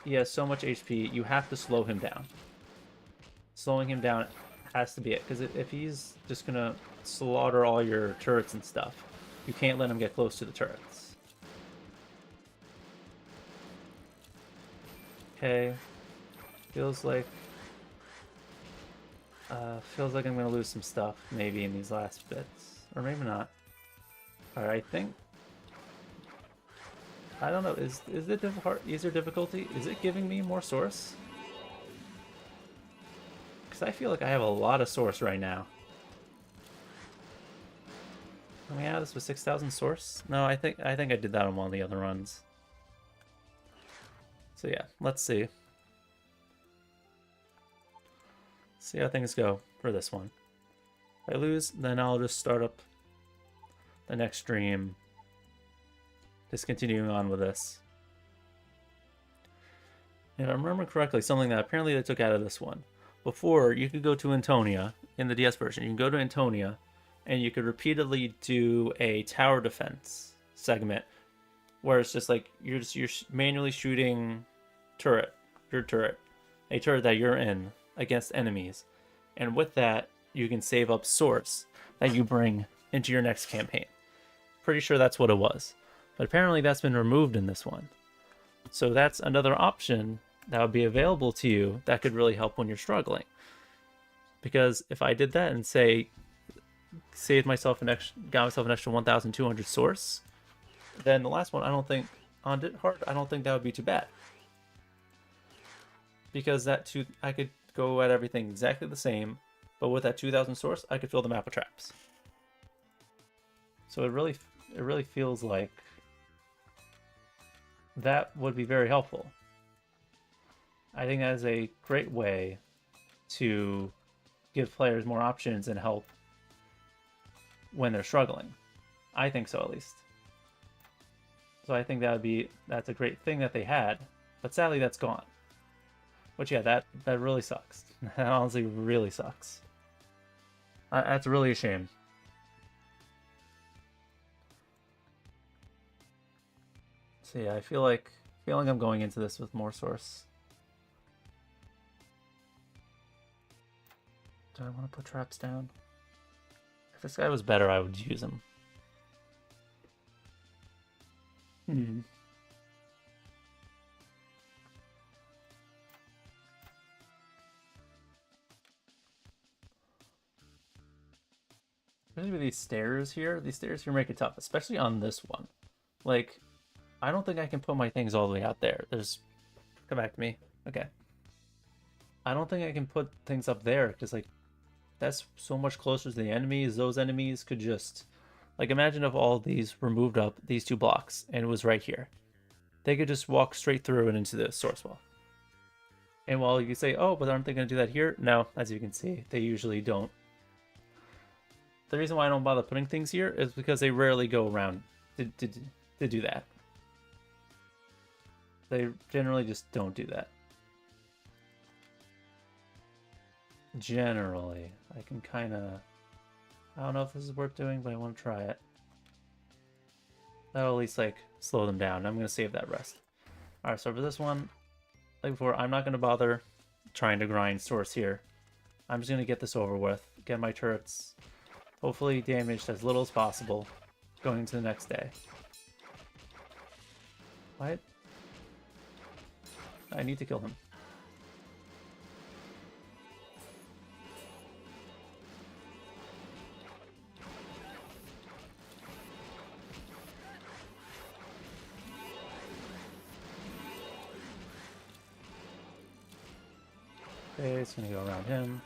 He has so much HP, you have to slow him down. Slowing him down has to be it. Because if he's just going to slaughter all your turrets and stuff, you can't let him get close to the turrets. Okay. Feels like I'm going to lose some stuff maybe in these last bits. Or maybe not. Alright, I think... I don't know, is it easier difficulty? Is it giving me more source? Because I feel like I have a lot of source right now. Let me add this with 6,000 source? No, I think I did that on one of the other runs. So yeah, let's see. See how things go for this one. If I lose, then I'll just start up the next stream. Just continuing on with this. If I remember correctly, something that apparently they took out of this one. Before, you could go to Antonia, in the DS version, you can go to Antonia, and you could repeatedly do a tower defense segment, where it's just like, you're manually shooting a turret that you're in, against enemies. And with that, you can save up source that you bring into your next campaign. Pretty sure that's what it was. But apparently that's been removed in this one. So that's another option that would be available to you that could really help when you're struggling. Because if I did that and say saved myself got myself an extra 1,200 source, then the last one I don't think on hard I don't think that would be too bad. Because I could go at everything exactly the same, but with that 2,000 source, I could fill the map with traps. So it really feels like that would be very helpful. I think that is a great way to give players more options and help when they're struggling. I think so, at least. So I think that's a great thing that they had, but sadly that's gone. Which, yeah, that really sucks. That honestly really sucks. That's really a shame. So yeah, I feeling I'm going into this with more source. Do I want to put traps down? If this guy was better, I would use him. Especially these stairs here make it tough, especially on this one. Like, I don't think I can put my things all the way out there. Come back to me. Okay. I don't think I can put things up there because, like, that's so much closer to the enemies. Those enemies could just, like, imagine if all these were moved up these 2 blocks and it was right here. They could just walk straight through and into the source wall. And while you say, oh, but aren't they going to do that here? No, as you can see, they usually don't. The reason why I don't bother putting things here is because they rarely go around to do that. They generally just don't do that. Generally, I can kind of... I don't know if this is worth doing, but I want to try it. That'll at least, like, slow them down. I'm going to save that rest. Alright, so for this one, like before, I'm not going to bother trying to grind source here. I'm just going to get this over with, get my turrets hopefully damaged as little as possible going into the next day. What? I need to kill him. Okay, it's gonna go around him.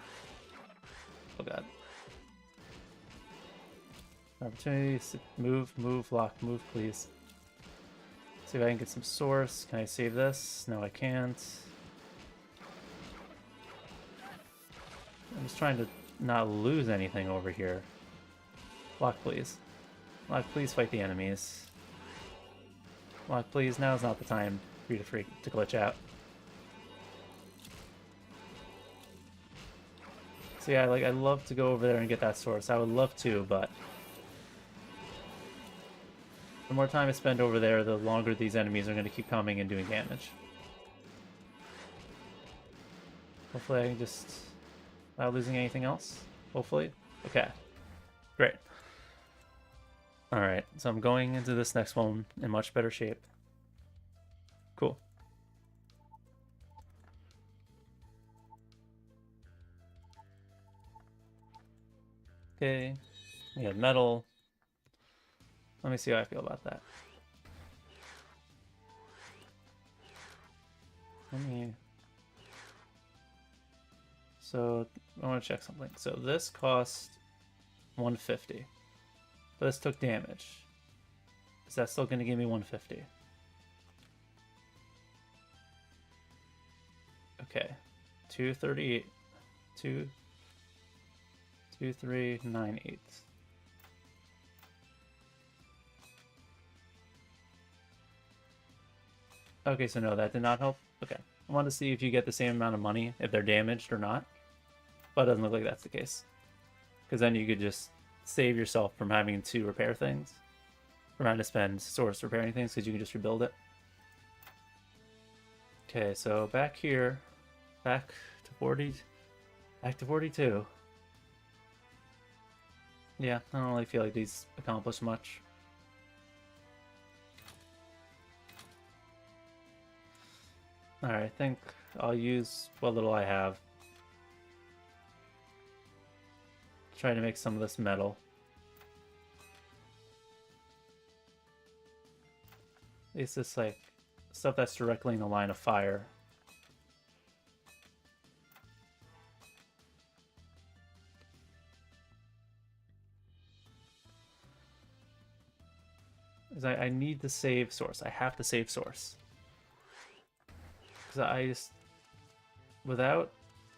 Oh god. Opportunities. Move, lock, move, please. See if I can get some source. Can I save this? No, I can't. I'm just trying to not lose anything over here. Lock, please. Lock, please fight the enemies. Lock, please. Now is not the time for you to glitch out. So yeah, like, I'd love to go over there and get that source. I would love to, but the more time I spend over there, the longer these enemies are going to keep coming and doing damage. Hopefully I can just... without losing anything else? Hopefully? Okay. Great. Alright, so I'm going into this next one in much better shape. Cool. Okay. We have metal. Let me see how I feel about that. So, I want to check something. So this cost 150. But this took damage. Is that still going to give me 150? Okay. 238. 2398. Okay, so no, that did not help. Okay. I wanted to see if you get the same amount of money if they're damaged or not. But it doesn't look like that's the case. Because then you could just save yourself from having to repair things. From having to spend source repairing things, because you can just rebuild it. Okay, so back here. Back to 40. Back to 42. Yeah, I don't really feel like these accomplish much. Alright, I think I'll use what little I have. Try to make some of this metal. It's just like stuff that's directly in the line of fire. I need to save source. I have to save source. Because I just... Without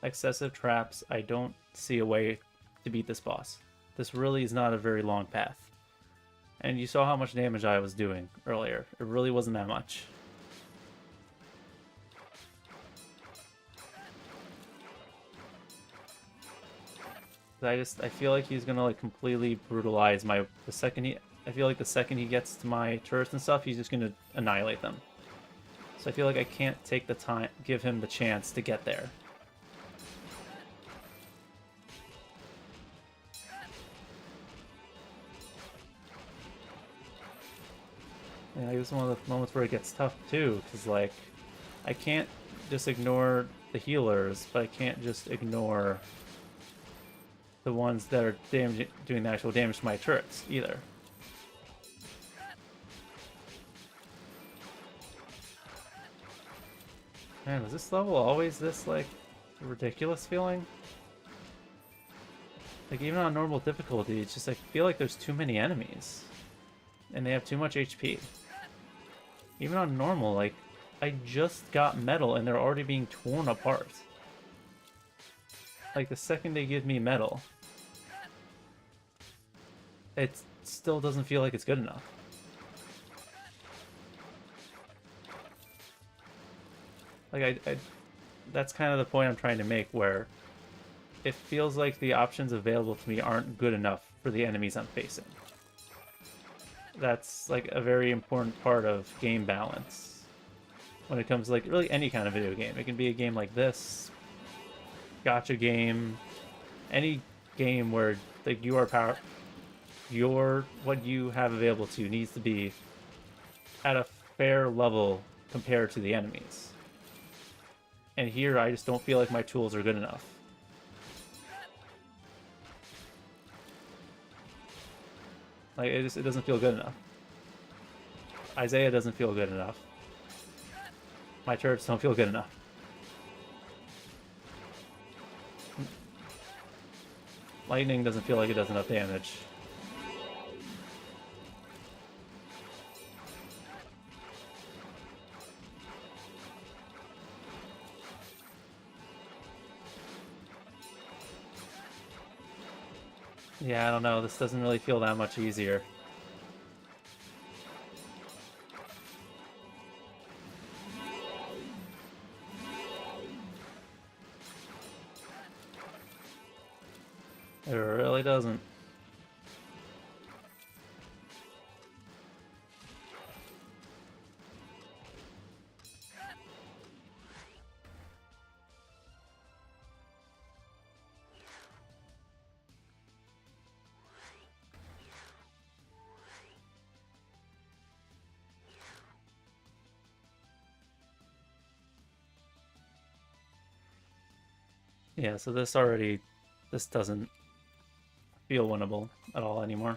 excessive traps, I don't see a way to beat this boss. This really is not a very long path. And you saw how much damage I was doing earlier. It really wasn't that much. I feel like he's gonna like completely brutalize my... I feel like the second he gets to my turrets and stuff, he's just gonna annihilate them. So I feel like I can't take the time, give him the chance to get there. And I guess one of the moments where it gets tough too, because like, I can't just ignore the healers, but I can't just ignore the ones that are doing the actual damage to my turrets either. Man, was this level always this, like, ridiculous feeling? Like, even on normal difficulty, it's just, I feel like there's too many enemies. And they have too much HP. Even on normal, like, I just got metal and they're already being torn apart. Like, the second they give me metal, it still doesn't feel like it's good enough. Like, that's kind of the point I'm trying to make, where it feels like the options available to me aren't good enough for the enemies I'm facing. That's, like, a very important part of game balance. When it comes to, like, really any kind of video game. It can be a game like this, gacha game, any game where, like, what you have available to you needs to be at a fair level compared to the enemies. And here, I just don't feel like my tools are good enough. Like, it doesn't feel good enough. Isaiah doesn't feel good enough. My turrets don't feel good enough. Lightning doesn't feel like it does enough damage. Yeah, I don't know. This doesn't really feel that much easier. It really doesn't. Yeah, so this doesn't feel winnable at all anymore.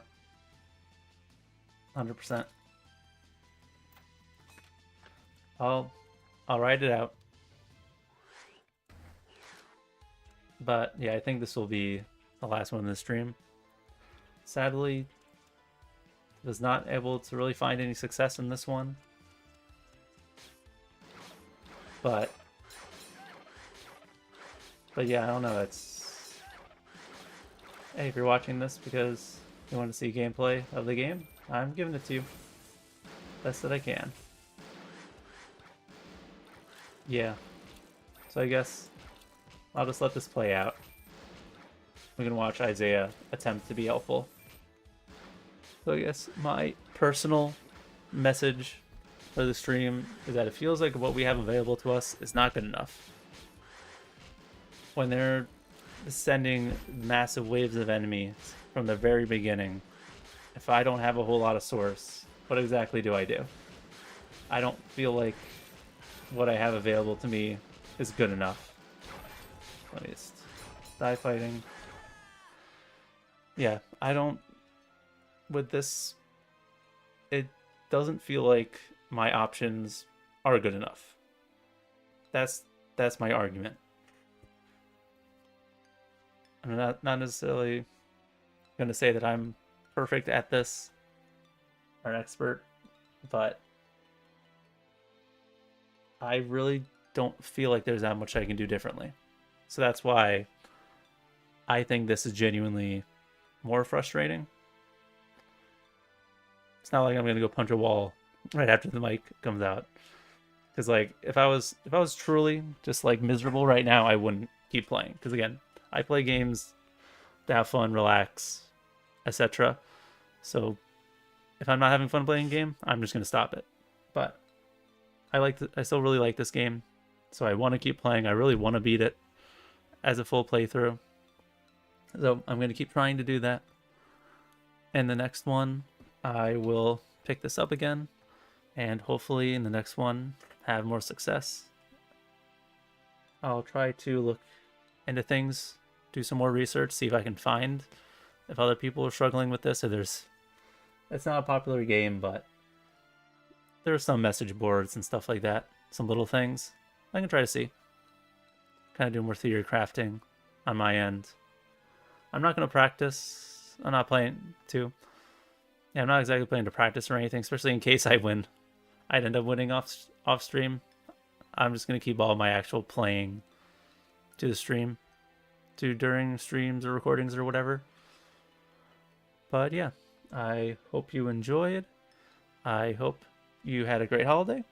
100%. I'll ride it out. But yeah, I think this will be the last one in the stream. Sadly, was not able to really find any success in this one. But yeah, I don't know, it's... Hey, if you're watching this because you want to see gameplay of the game, I'm giving it to you. Best that I can. Yeah. So I guess I'll just let this play out. We can watch Isaiah attempt to be helpful. So I guess my personal message for the stream is that it feels like what we have available to us is not good enough. When they're sending massive waves of enemies from the very beginning, if I don't have a whole lot of source, what exactly do? I don't feel like what I have available to me is good enough. Let me just die fighting. Yeah, I don't... With this, it doesn't feel like my options are good enough. That's my argument. I'm not necessarily going to say that I'm perfect at this or an expert, but I really don't feel like there's that much I can do differently. So that's why I think this is genuinely more frustrating. It's not like I'm gonna go punch a wall right after the mic comes out. Because like if I was truly just like miserable right now, I wouldn't keep playing. Because again, I play games to have fun, relax, etc. So if I'm not having fun playing a game, I'm just gonna stop it. But I still really like this game, so I want to keep playing. I really want to beat it as a full playthrough. So I'm going to keep trying to do that. And the next one, I will pick this up again, and hopefully in the next one, have more success. I'll try to look into things, do some more research, see if I can find if other people are struggling with this. It's not a popular game, but there are some message boards and stuff like that. Some little things. I can try to see. Kind of do more theory crafting on my end. I'm not going to practice. I'm not playing to. Yeah, I'm not exactly playing to practice or anything, especially in case I win. I'd end up winning off stream. I'm just going to keep all my actual playing to the stream. To during streams or recordings or whatever. But yeah, I hope you enjoyed. I hope you had a great holiday.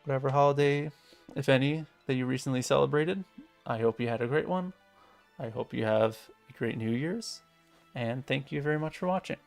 Whatever holiday, if any, that you recently celebrated, I hope you had a great one. I hope you have a great New Year's. And thank you very much for watching.